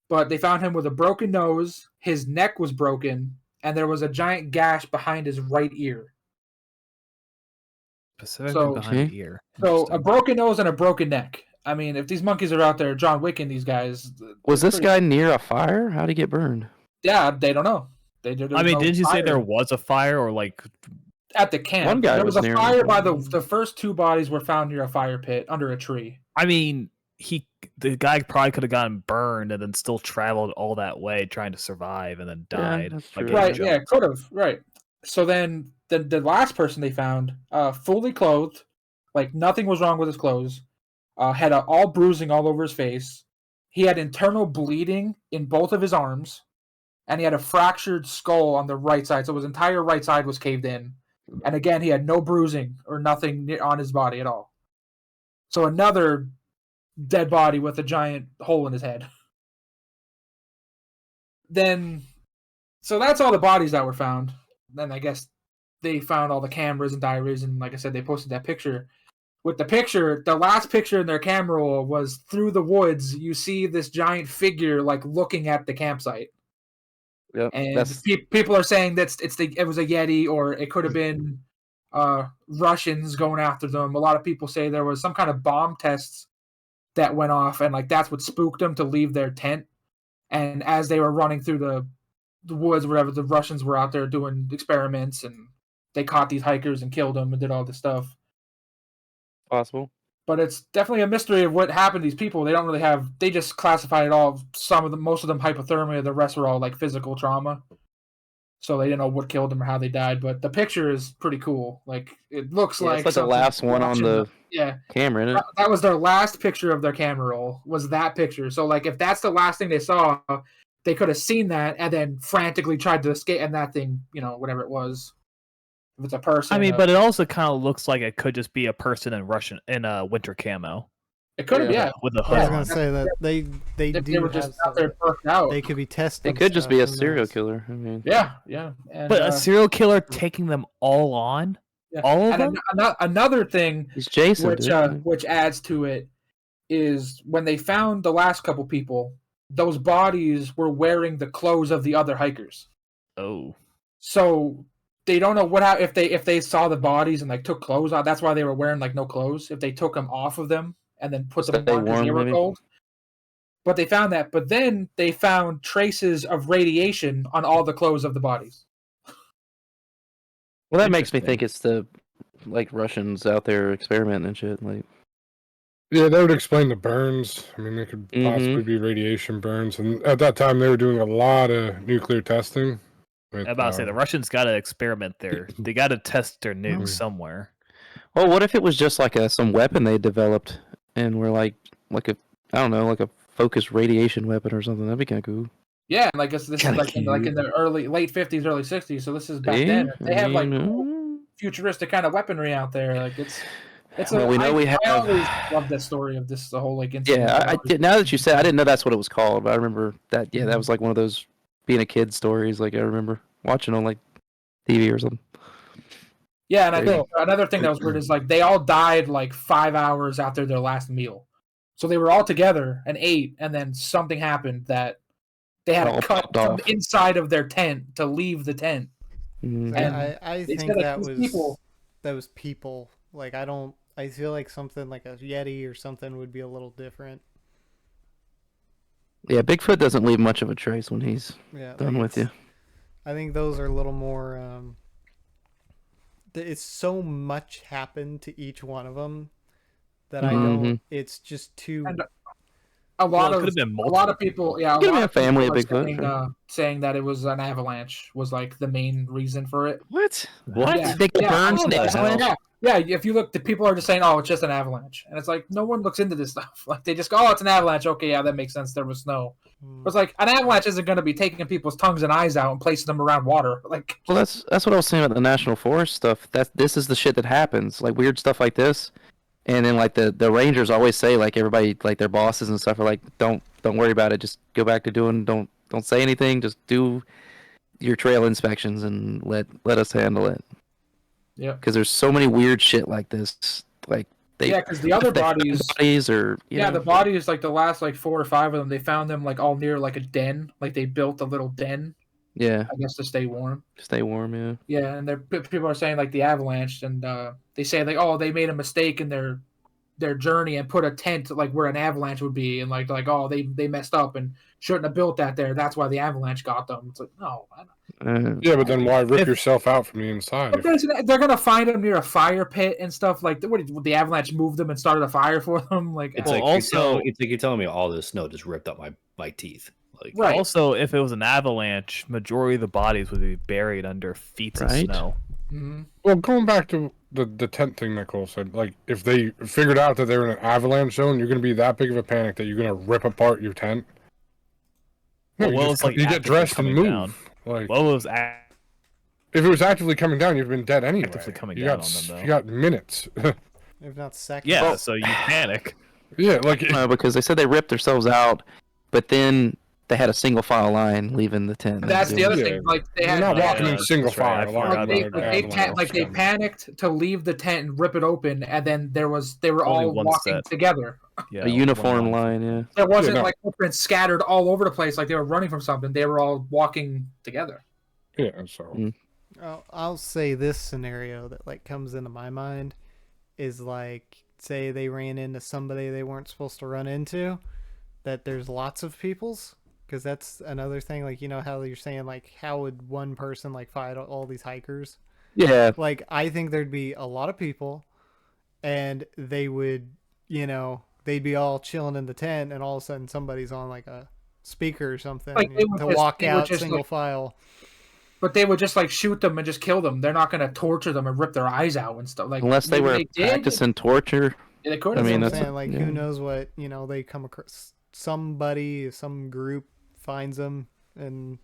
But they found him with a broken nose, his neck was broken, and there was a giant gash behind his right ear. Specifically behind the ear. So a broken nose and a broken neck. I mean, if these monkeys are out there, John Wick and these guys... Was this guy near a fire? How'd he get burned? Yeah, they don't know. Didn't you say there was a fire or at the camp? One guy there was a fire by the first 2 bodies were found near a fire pit under a tree. I mean, the guy probably could have gotten burned and then still traveled all that way trying to survive and then died. That's true. Right, yeah, could have. Right. So then the last person they found, fully clothed, nothing was wrong with his clothes, had all bruising all over his face. He had internal bleeding in both of his arms, and he had a fractured skull on the right side. So his entire right side was caved in. And again, he had no bruising or nothing on his body at all. So another dead body with a giant hole in his head. So that's all the bodies that were found. Then I guess they found all the cameras and diaries, and like I said, they posted that picture. With the picture, the last picture in their camera roll was through the woods. You see this giant figure looking at the campsite. Yep, and people are saying it was a Yeti, or it could have been Russians going after them. A lot of people say there was some kind of bomb tests that went off, and that's what spooked them to leave their tent. And as they were running through the woods, whatever, the Russians were out there doing experiments, and they caught these hikers and killed them and did all this stuff. Possible. But it's definitely a mystery of what happened to these people. They just classified it all. Most of them hypothermia. The rest are all physical trauma. so they didn't know what killed them or how they died. But the picture is pretty cool. Like it looks Yeah, like it's like the something last one on watching the yeah. camera, isn't it? That was their last picture of their camera roll. Was that picture? So like if that's the last thing they saw, they could have seen that and then frantically tried to escape. And that thing, whatever it was, if it's a person, I mean, but it also kind of looks like it could just be a person in a winter camo it could have, Yeah. yeah. with a I hood was on. gonna say that they If do they were have just some, out there perked out. they could be testing. It could just be a stuff, who serial knows? killer. I mean, Yeah. And, But a serial killer taking them all on, yeah. all of and them. another thing he's Jason, dude. which adds to it is when they found the last couple people, those bodies were wearing the clothes of the other hikers. Oh, So they don't know what if they saw the bodies and like took clothes off. That's why they were wearing like no clothes. If they took them off of them and then put them Stay on because they warm, were maybe? cold. But they found that. But then they found traces of radiation on all the clothes of the bodies. Well, that makes me Interesting. think it's the Russians out there experimenting and shit. Like, Yeah, that would explain the burns. I mean, it could Mhm. possibly be radiation burns. And at that time, they were doing a lot of nuclear testing. With, I'm about to say the Russians got to experiment there. They got to test their nukes Mhm. somewhere. well, what if it was just like some weapon they developed and were like a I don't know, like a focused radiation weapon or something? That'd be kind of cool. Yeah, like this is Kinda like in cute. the late 50s, early 60s. So this is back See? then. They have like I cool mean, futuristic kind of weaponry out there. Like it's Well, we know we I have- always love this story of the whole like incident. yeah, I did. Now that you said, I didn't know that's what it was called, but I remember that. Yeah, that was like one of those being a kid stories. Like I remember watching on like TV or something. Yeah, and I Crazy. think another thing that was weird is like they all died like 5 hours after their last meal. So they were all together and ate, and then something happened that they had All to cut popped from off. the inside of their tent to leave the tent. Mhm. And I they think said, like, that these was people- people. Like I feel like something like a Yeti or something would be a little different. Yeah, Bigfoot doesn't leave much of a trace when he's Yeah, done like with you. I think those are a little more. It's so much happened to each one of them that I don't. Mhm. It's just too. And a lot it of could have been a lot multiple of people, yeah, a Could have lot been of a family people of are Bigfoot, saying, sure. saying that it was an avalanche was like the main reason for it. What? What? Yeah, They could yeah, burn oh, the yeah, avalanche? yeah. If you look, the people are just saying, "Oh, it's just an avalanche," and it's like no one looks into this stuff. Like they just go, "Oh, it's an avalanche." Okay, yeah, that makes sense. There was snow. It's like an avalanche isn't going to be taking people's tongues and eyes out and placing them around water. Like, Well, that's what I was saying about the national forest stuff. This is the shit that happens, like weird stuff like this. And then like the rangers always say, like everybody, like their bosses and stuff are like, don't worry about it. Just go back to doing. Don't say anything. Just do your trail inspections and let us handle it. yeah, Because there's so many weird shit like this. Like yeah, because the other they find bodies, or yeah, the bodies, like the last like 4 or 5 of them, they found them like all near like a den. Like they built a little den, yeah, I guess, to stay warm. stay warm. Yeah. Yeah, and people are saying like the avalanche, and they say like, oh, they made a mistake in their journey and put a tent like where an avalanche would be, and like oh, they messed up and shouldn't have built that there. That's why the avalanche got them. It's like no, Yeah, but then why rip If- yourself out from the inside? but they're gonna find them near a fire pit and stuff. Like would the avalanche moved them and started a fire for them? Like It's Well, like also- it's like you're telling me all this snow just ripped up my teeth. Like Right. Also, if it was an avalanche, majority of the bodies would be buried under feet of Right. snow. Mhm. Well, going back to the tent thing that Cole said, like if they figured out that they were in an avalanche zone, you're going to be that big of a panic that you're going to rip apart your tent. No, Well, you, it's like you get actively dressed and coming move. down. Like Well, it was if it was actively coming down, you'd have been dead anyway. Actively coming you down got, on them, though. You got minutes. If not seconds. yeah, so you panic. yeah, like No, because they said they ripped themselves out, but then they had a single file line leaving the tent. That's the other Yeah. thing. Like they you're had not Yeah, walking in that's single right, I file. forgot line like about with that. an avalanche they coming. panicked to leave the tent and rip it open, and then they were Only all one walking set. together. Yeah, A one uniform line, yeah. There wasn't no. like footprints scattered all over the place like they were running from something. They were all walking together. Yeah, so Mm. I'll say this scenario that like comes into my mind is like say they ran into somebody they weren't supposed to run into, that there's lots of peoples, because that's another thing. Like you know how you're saying like how would one person like fight all these hikers? Yeah, Like I think there'd be a lot of people, and they would they'd be all chilling in the tent, and all of a sudden somebody's on like a speaker or something Like, they would to just- walk they would out just, single like- file. But they would just like shoot them and just kill them. They're not gonna torture them and rip their eyes out and stuff. Like Unless they maybe were did. practicing torture. Yeah, they could I have. mean, That's that's what I'm saying. Like, yeah. who knows what they come across? Somebody, some group finds them, and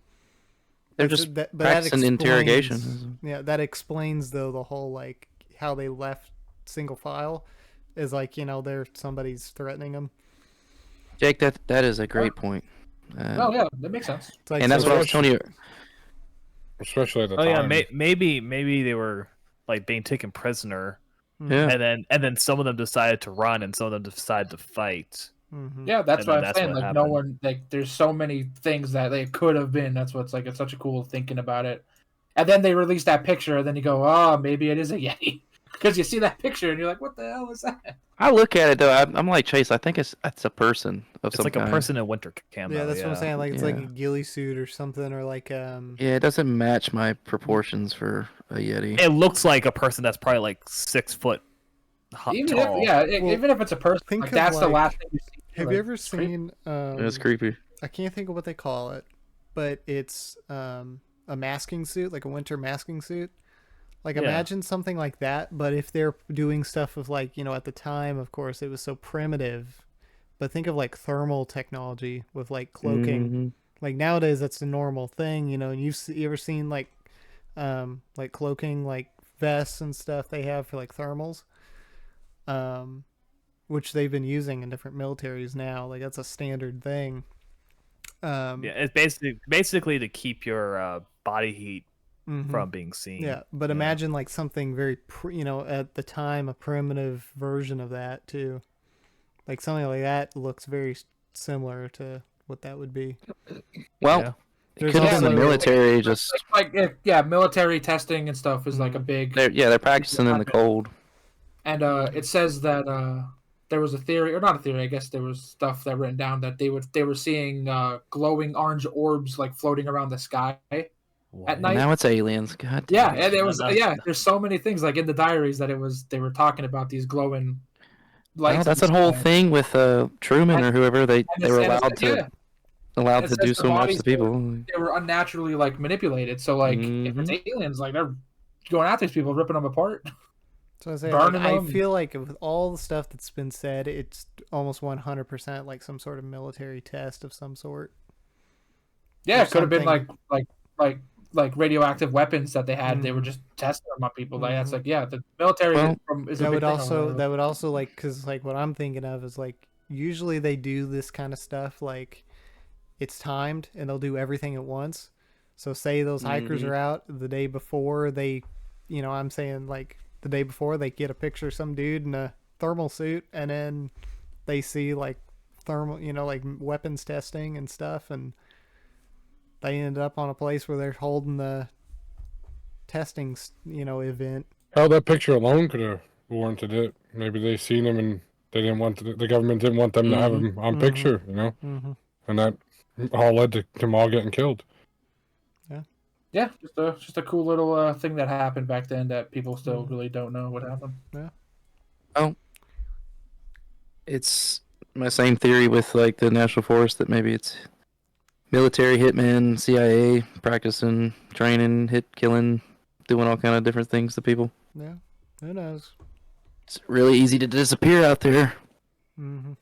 They're just that practicing explains- interrogation. Yeah, that explains though the whole like how they left single file is like somebody's threatening them. Jake, that is a great point. Oh yeah, that makes sense. It's like And that's what I was telling you. especially at the Oh time. yeah, maybe they were like being taken prisoner, Yeah. and then some of them decided to run, and some of them decided to fight. Mhm. Yeah, that's And what then I'm that's saying. what Like no happened. one like there's so many things that they could have been. That's what's like it's such a cool thinking about it. And then they release that picture, and then you go, oh, maybe it is a Yeti. Because you see that picture and you're like, what the hell is that? I look at it though. I'm like Chase. I think it's a person of It's some like kind. a person in winter camo. Yeah, that's what I'm saying. Like it's like Yeah. a ghillie suit or something, or like Yeah, it doesn't match my proportions for a Yeti. It looks like a person that's probably like 6 foot Even tall. if even if it's a person, think like, of, that's the like- last thing you see. Have like, you ever it's creepy. seen? It's creepy. I can't think of what they call it, but it's a masking suit, like a winter masking suit. Like Yeah. imagine something like that, but if they're doing stuff with like at the time, of course, it was so primitive. But think of like thermal technology with like cloaking. Mhm. Like nowadays, that's a normal thing, and you ever seen like cloaking like vests and stuff they have for like thermals, which they've been using in different militaries now. Like that's a standard thing. Yeah, it's basically to keep your body heat Mhm. from being seen. Yeah, but imagine like something very, at the time, a primitive version of that too. Like something like that looks very similar to what that would be. Well, Yeah. it There's could have been the also- military. Just Military testing and stuff is like a big. they're practicing in the cold. And it says that there was a theory, or not a theory, I guess there was stuff that written down that they were seeing glowing orange orbs like floating around the sky at night. Now it's aliens. God. Yeah, damn it. and it was That's- there's so many things like in the diaries that they were talking about these glowing lights. Well, that's in that the whole sky. thing with Truman or whoever. They And were it's- allowed to yeah, allowed It to says do the so much bodies to people. they were unnaturally like manipulated. So like if it's aliens, like they're going after these people, ripping them apart. So I say, Burning I them. feel like with all the stuff that's been said, it's almost 100% like some sort of military test of some sort. Yeah, Or it could have been something. like radioactive weapons that they had. They were just testing them on people. Like that's like the military Well, is a That big would thing or also whatever. that would also like because like what I'm thinking of is like usually they do this kind of stuff like it's timed and they'll do everything at once. So say those hikers are out the day before they, I'm saying like the day before they get a picture of some dude in a thermal suit and then they see like thermal, like weapons testing and stuff, and they end up on a place where they're holding the testing, event. Oh, that picture alone could have warranted it. Maybe they seen him and they didn't want the government didn't want them to have him on picture, and that all led to them all getting killed. Yeah, just a cool little thing that happened back then that people still really don't know what happened. It's my same theory with like the National Forest that maybe it's military hitmen, CIA practicing, training, killing, doing all kind of different things to people. Yeah, who knows? It's really easy to disappear out there. Mm-hmm.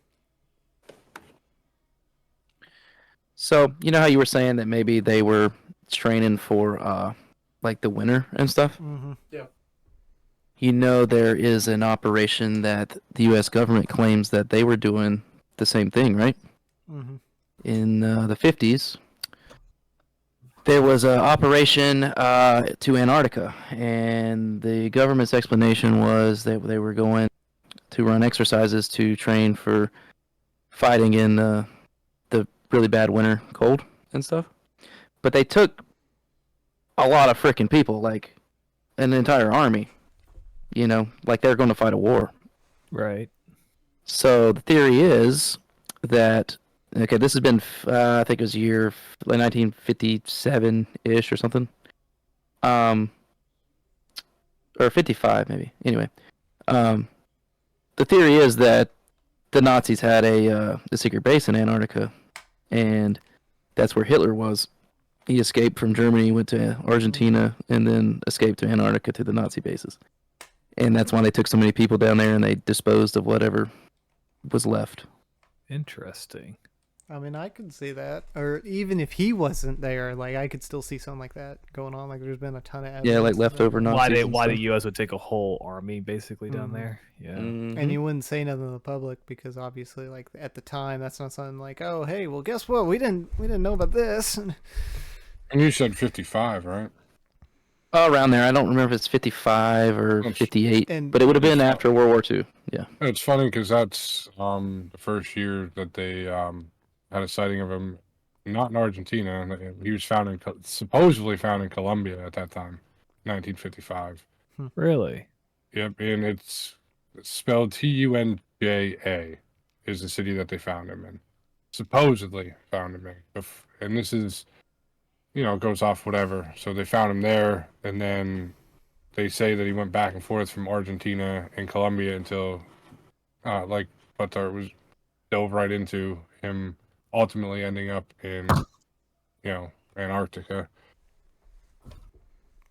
So you know how you were saying that maybe they were training for like the winter and stuff. Mm-hmm. There is an operation that the U.S. government claims that they were doing the same thing, right? Mm-hmm. In the 50s, there was an operation to Antarctica, and the government's explanation was that they were going to run exercises to train for fighting in the really bad winter cold and stuff. But they took a lot of freaking people, like an entire army, like they're going to fight a war. Right. So the theory is that, okay, this has been, I think it was year like 1957-ish or something. Or 55 maybe. Anyway, the theory is that the Nazis had a secret base in Antarctica, and that's where Hitler was. he escaped from Germany, went to Argentina, and then escaped to Antarctica to the Nazi bases. And that's why they took so many people down there, and they disposed of whatever was left. Interesting. I mean, I could see that. Or even if he wasn't there, like, I could still see something like that going on. Like, there's been a ton of evidence. Yeah, like of leftover that. Nazis. Why the and stuff. U.S. would take a whole army basically down Mhm. there? Yeah. Mhm. And you wouldn't say nothing to the public because obviously, like, at the time, that's not something like, oh, hey, well, guess what? We didn't know about this. And you said 55, right? Oh, around there. I don't remember if it's 55 or Oops. 58, And- but it would have been after World War II. Yeah. It's funny because that's the first year that they had a sighting of him, not in Argentina. He was found in supposedly found in Colombia at that time, 1955. Really? Yep, and it's spelled Tunja is the city that they found him in. Supposedly found him in, and this is, goes off whatever. So they found him there, and then they say that he went back and forth from Argentina and Colombia until, like Buttar was dove right into him, ultimately ending up in, Antarctica.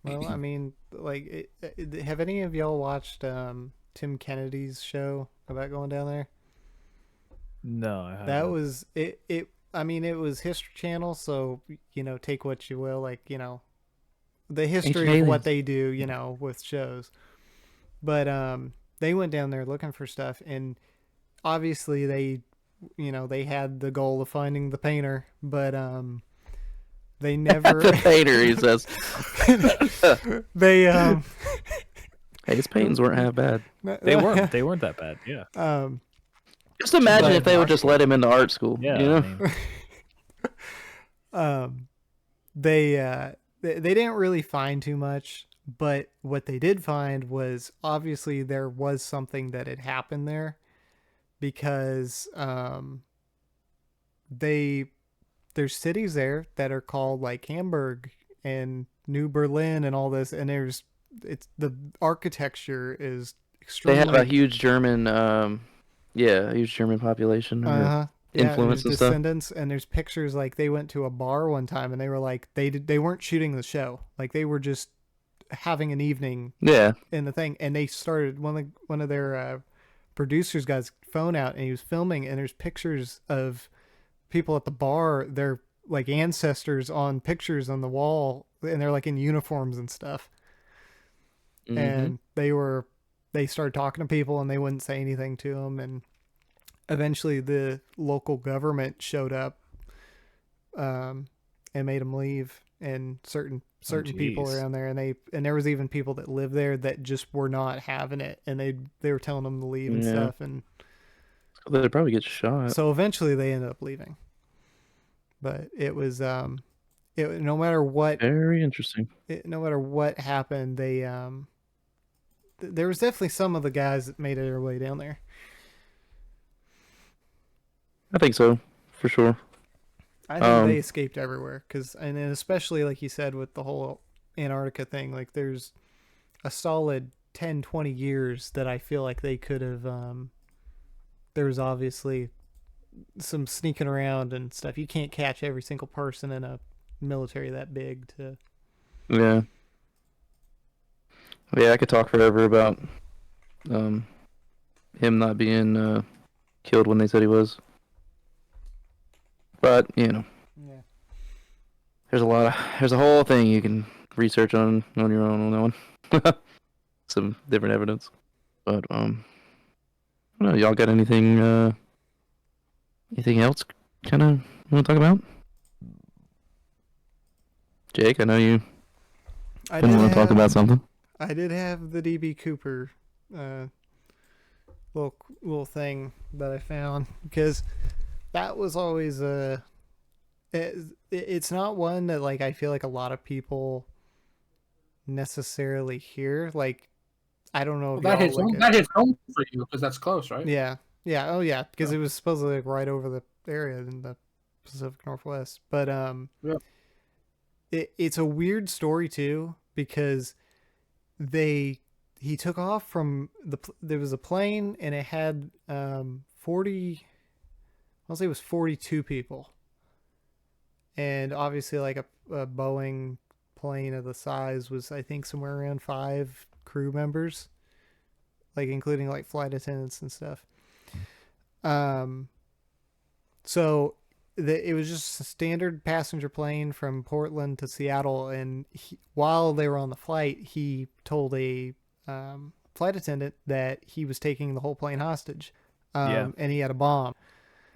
Well, I mean, like, have any of y'all watched Tim Kennedy's show about going down there? No, I haven't. That was it. I mean, it was History Channel, so take what you will, like the history of what aliens. they do, with shows. But they went down there looking for stuff, and obviously they had the goal of finding the painter, but they never. The painter, he says. They Hey, his paintings weren't half bad. They weren't. They weren't that bad. Yeah. Just imagine But- if they would just let him into art school. Yeah. You know? I mean, they didn't really find too much, but what they did find was obviously there was something that had happened there, because there's cities there that are called like Hamburg and New Berlin and all this, and it's the architecture is They extremely. have a huge German, a huge German population. or influence there's and stuff. descendants, and there's pictures like they went to a bar one time and they were like they weren't shooting the show, like they were just having an evening Yeah. in the thing, and they started one of their producers got his phone out and he was filming, and there's pictures of people at the bar, their like ancestors on pictures on the wall, and they're like in uniforms and stuff. Mhm. And they started talking to people and they wouldn't say anything to them, and eventually the local government showed up and made them leave, and certain people jeez. around there, and there was even people that lived there that just were not having it, and they were telling them to leave and Yeah. stuff, and They'd probably get shot. so eventually they ended up leaving. But it was no matter what Very interesting. no matter what happened, they there was definitely some of the guys that made it their way down there. I think so, for sure. I think they escaped everywhere, and then especially like you said with the whole Antarctica thing, like there's a solid 10, 20 years that I feel like they could have. There was obviously some sneaking around and stuff. You can't catch every single person in a military that big to. Yeah. Yeah, I could talk forever about him not being killed when they said he was. But, Yeah. there's a whole thing you can research on your own on that one. Some different evidence. But I don't know, y'all got anything else kind of want to talk about? Jake, I know you I didn't want to talk about something. I did have the D.B Cooper little thing that I found, because that was always it's not one that like I feel like a lot of people necessarily hear. Like I don't know if Well, y'all that hits home for you because that's close, right? yeah, oh yeah, because it was supposedly like right over the area in the Pacific Northwest. But Yeah. it's a weird story too, because he took off from there was a plane and it had 40, I'll say it was 42 people, and obviously like a Boeing plane of the size was, I think, somewhere around 5 crew members, like including like flight attendants and stuff. So it was just a standard passenger plane from Portland to Seattle, and while they were on the flight, he told a flight attendant that he was taking the whole plane hostage, and he had a bomb.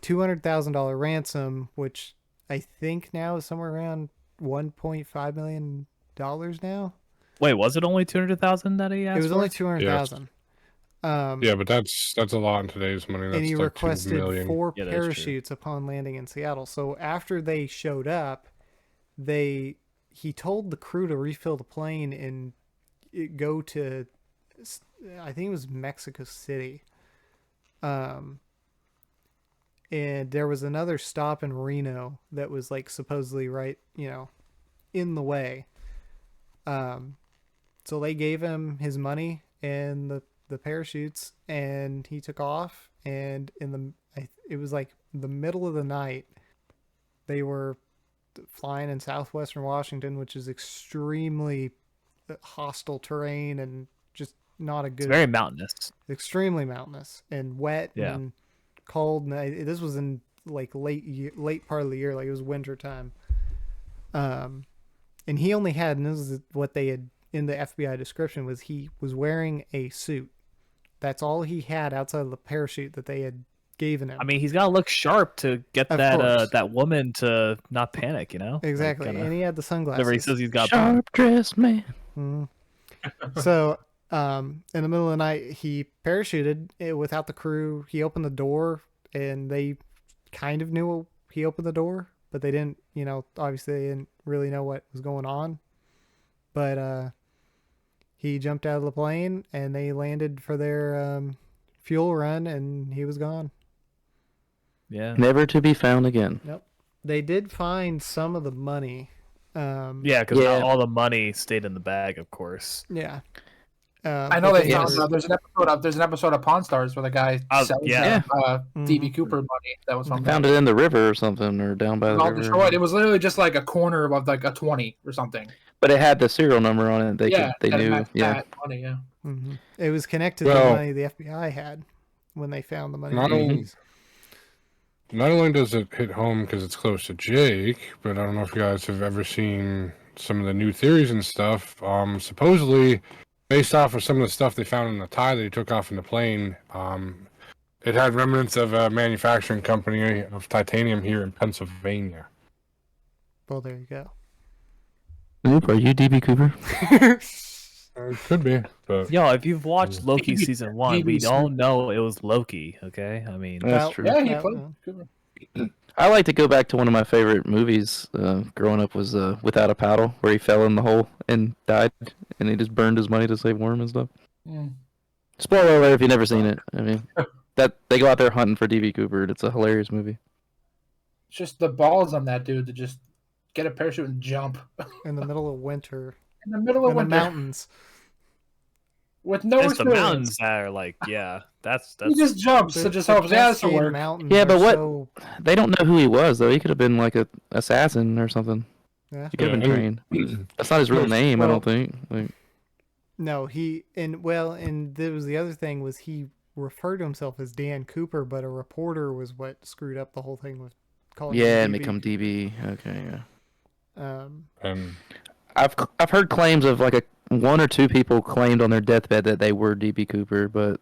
$200,000 ransom, which I think now is somewhere around $1.5 million now. Wait, was it only 200,000 that he asked? It was for? only 200,000. Yeah, but that's a lot in today's money. That's And he like requested 2 million. 4 Yeah, that is true. parachutes upon landing in Seattle. So after they showed up, he told the crew to refill the plane and go to, I think it was Mexico City. And there was another stop in Reno that was like supposedly right, in the way. So they gave him his money and the parachutes, and he took off. And it was like the middle of the night. They were flying in southwestern Washington, which is extremely hostile terrain and just not a good. It's very mountainous. Extremely mountainous and wet and cold. And this was in like late part of the year, like it was winter time. And he only had, and this is what they had in the FBI description, was he was wearing a suit. That's all he had outside of the parachute that they had given him. I mean, he's got to look sharp to get Of that course. that woman to not panic, Exactly. Like, And he had the sunglasses. whenever he says he's got Sharp dressed man. Mhm. So, in the middle of the night, he parachuted without the crew. He opened the door, and they kind of knew he opened the door, but they didn't, obviously they didn't really know what was going on. But he jumped out of the plane, and they landed for their fuel run, and he was gone. Yeah. Never to be found again. Nope. They did find some of the money. Yeah, because Yeah. not all the money stayed in the bag, of course. Yeah. I know but they found. yes. There's an episode of Pawn Stars where the guy sells yeah. D.B Cooper money that was from Found it in the river or something, or down by the all river. destroyed. It was literally just like a corner of like a 20 or something. But it had the serial number on it. They that knew. matched Yeah. that money. Yeah. Mhm. It was connected to Well- the money the FBI had when they found the money. Not only does it hit home because it's close to Jake, but I don't know if you guys have ever seen some of the new theories and stuff. Supposedly, based off of some of the stuff they found in the tie that he took off in the plane, it had remnants of a manufacturing company of titanium here in Pennsylvania. Well, there you go. Snoop, are you DB Cooper? It could be, but Yo, if you've watched Loki season 1, we DB all know it was Loki, okay? I mean, That's Well, true. Yeah, he Yeah, played yeah. Cooper. I like to go back to one of my favorite movies growing up was Without a Paddle, where he fell in the hole and died, and he just burned his money to save worm and stuff. Mm. Spoiler alert if you've never seen it. I mean, that they go out there hunting for DB Cooper. And it's a hilarious movie. It's just the balls on that dude to just get a parachute and jump In the middle of winter. in the middle of In the winter mountains. with no it's the experience. mountains that are like, yeah, that's He just jumps and just hopes, yeah, this will Cascade work. Mountains Yeah, but are what- so- They don't know who he was though. He could have been like a assassin or something. yeah. He could have Yeah, been trained. That's not his real name, I Well- don't think. Like, No, and there was the other thing was he referred to himself as Dan Cooper, but a reporter was what screwed up the whole thing with calling him yeah, and DB. become DB. Okay, yeah. and I've heard claims of like one or two people claimed on their deathbed that they were DB Cooper, but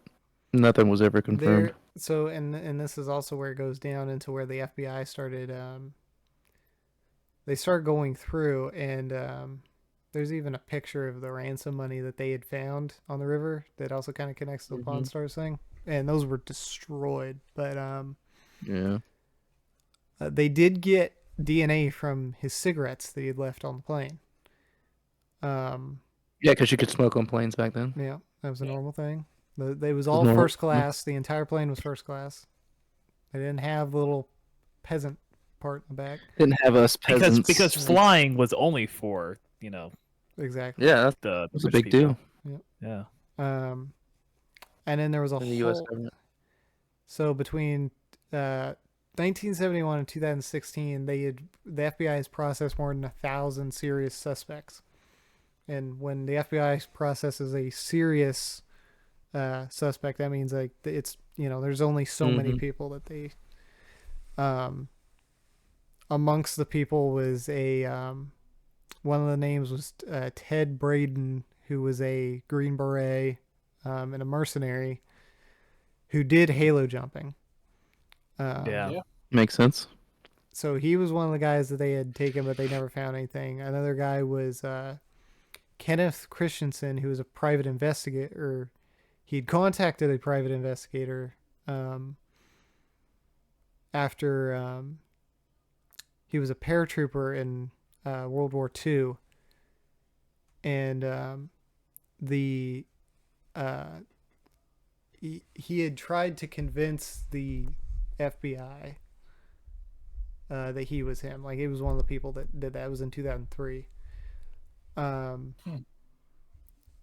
nothing was ever confirmed. So and this is also where it goes down into where the FBI started they started going through, and there's even a picture of the ransom money that they had found on the river that also kind of connects to the Pawn Stars thing, and those were destroyed, but Yeah. they did get DNA from his cigarettes that he had left on the plane. Yeah, because you could smoke on planes back then. Yeah, that was a normal thing. They was all normal. first class. The entire plane was first class. They didn't have the little peasant part in the back. Didn't have us peasants. because flying was only for, Exactly. Yeah, that's the a rich big people. deal. Yeah. And then there was a In the U.S. whole. government. So between 1971 and 2016, the FBI has processed more than 1,000 serious suspects. And when the FBI processes a serious suspect, that means like it's there's only so many people that they. Amongst the people was a one of the names was Ted Braden, who was a Green Beret and a mercenary who did halo jumping. Yeah. Makes sense. So he was one of the guys that they had taken, but they never found anything. Another guy was Kenneth Christensen, who was a private investigator. He'd contacted a private investigator after he was a paratrooper in World War II, and he had tried to convince the FBI that he was him. Like, he was one of the people that did that. It was in 2003.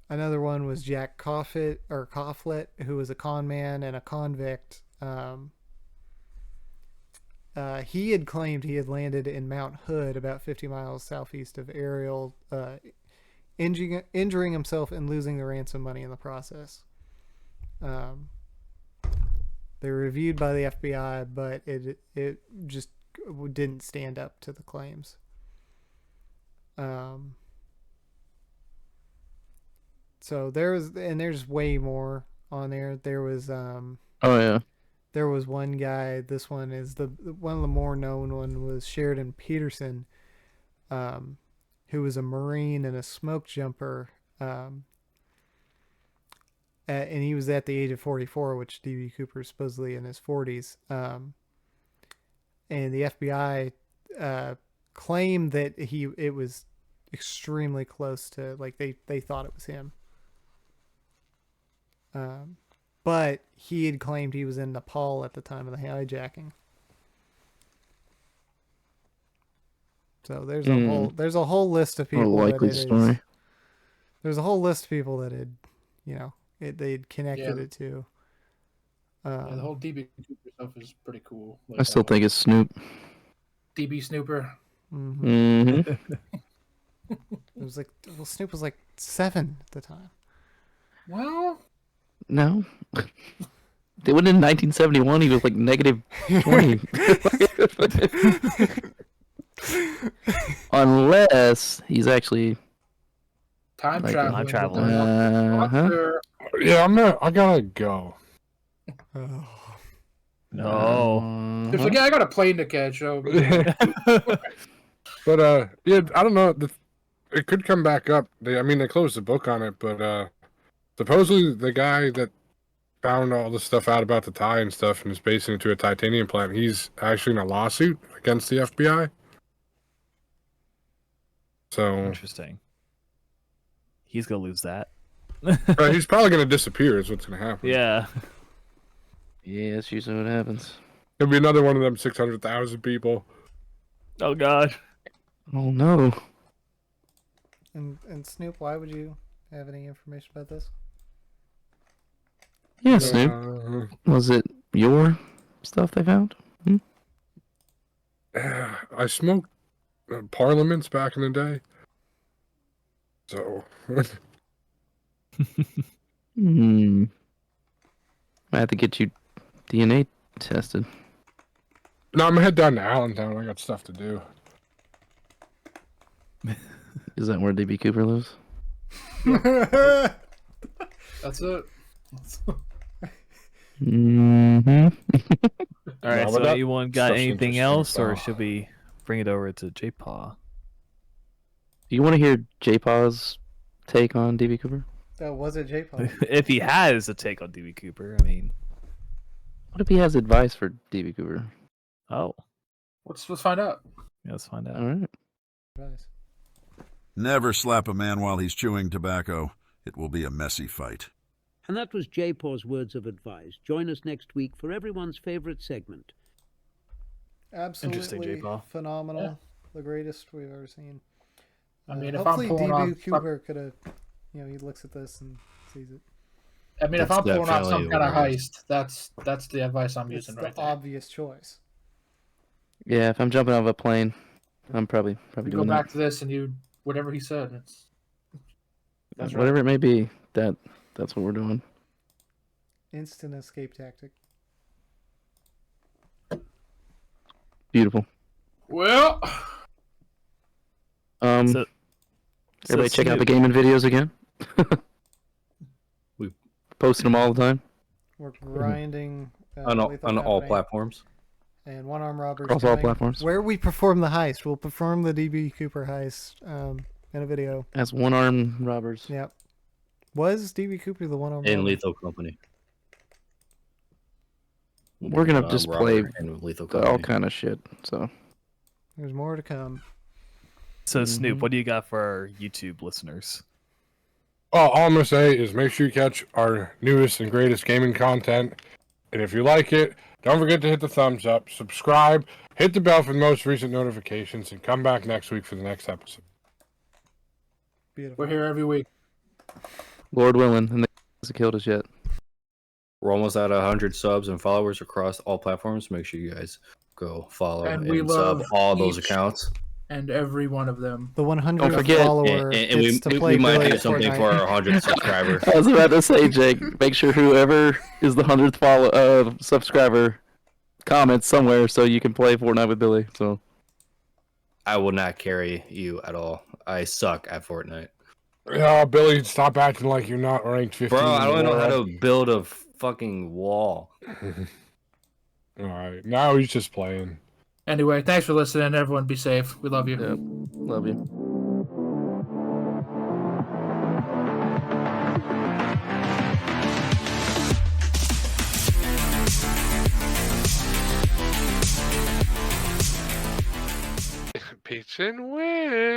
Another one was Jack Coughlett, who was a con man and a convict. He had claimed he had landed in Mount Hood, about 50 miles southeast of Ariel, injuring himself and losing the ransom money in the process. They were reviewed by the FBI, but it just didn't stand up to the claims. So there's way more on there. There was Oh yeah. there was one guy. This one is one of the more known one was Sheridan Peterson, who was a Marine and a smoke jumper, and he was at the age of 44, which D.B Cooper is supposedly in his 40s. And the FBI claimed that it was extremely close to, like, they thought it was him. But he had claimed he was in Nepal at the time of the hijacking. So there's a whole list of people. Likely story. There's a whole list of people that had, they'd connected it to. Yeah, the whole DB Cooper stuff is pretty cool. Like, I still think it's Snoop. DB Snooper. It was like, Snoop was like 7 at the time. Well, No. They went in 1971. He was like -20. Unless he's actually time Like, travel. time travel. Yeah, I gotta go. No. It's like, yeah, I got a plane to catch. Oh, But yeah, I don't know. It could come back up. They closed the book on it, but supposedly the guy that found all the stuff out about the tie and stuff and is basing it to a titanium plant, he's actually in a lawsuit against the FBI. So Interesting. He's gonna lose that. he's probably gonna disappear. Is what's gonna happen. Yeah. Yeah, that's usually what happens. He'll be another one of them 600,000 people. Oh God. Oh no. And Snoop, why would you have any information about this? Yeah, Snoop. Was it your stuff they found? I smoked parliaments back in the day. So I have to get you DNA tested. no, I'm gonna head down to Allentown. I got stuff to do. Is that where D.B Cooper lives? that's it. All right. No, So but that anyone got stuff's anything interesting, else, or so. should we bring it over to J-Paw? Do you want to hear J-Paw's take on D.B Cooper? That was it, J-Paul. If he has a take on DB Cooper, I mean, What if he has advice for D.B Cooper? oh, Let's find out. yeah, let's find out. All right. Never slap a man while he's chewing tobacco. It will be a messy fight. And that was J-Paw's words of advice. Join us next week for everyone's favorite segment. Absolutely J-Paw. phenomenal. Yeah. The greatest we've ever seen. I mean, if I'm hopefully pulling D.B. off, Cooper could have, he looks at this and sees it. I mean, if That's I'm pulling off some definitely kind of the worst. heist, that's the advice I'm It's using the right there. obvious choice. Yeah, if I'm jumping out of a plane, I'm probably You go doing back that. to this and you whatever he said. That's Whatever right. it may be, that's what we're doing. Instant escape tactic. Beautiful. Well, So Everybody check out the Snoop, gaming videos again. We- Posting them all the time. We're grinding on all Lethal Company platforms. and One Arm Robbers Across all coming. platforms. Where we perform the heist. We'll perform the D.B Cooper heist in a video. As one-armed robbers. Yep. Was D.B Cooper the one arm In robber? Lethal Company. We're gonna just play Lethal all Company. kind of shit. So There's more to come. so Snoop, Mhm. what do you got for our YouTube listeners? All I'm gonna say is make sure you catch our newest and greatest gaming content, and if you like it, don't forget to hit the thumbs up, subscribe, hit the bell for the most recent notifications, and come back next week for the next episode. Beautiful. we're here every week. Lord willing, and they hasn't killed us yet. We're almost at 100 subs and followers across all platforms. Make sure you guys go follow And and, we love sub all those each- accounts. And every one of them. The 100th Don't forget- follower And gets to we play might Billie do at something Fortnite. for our 100th subscriber. I was about to say, Jake, make sure whoever is the 100th subscriber comments somewhere so you can play Fortnite with Billy. So I will not carry you at all. I suck at Fortnite. Oh, Billy, stop acting like you're not ranked 15. Bro, I in the don't know how world. to build a fucking wall. All right, now he's just playing. Anyway, thanks for listening. Everyone be safe. We love you. yep, love you. Peach and win.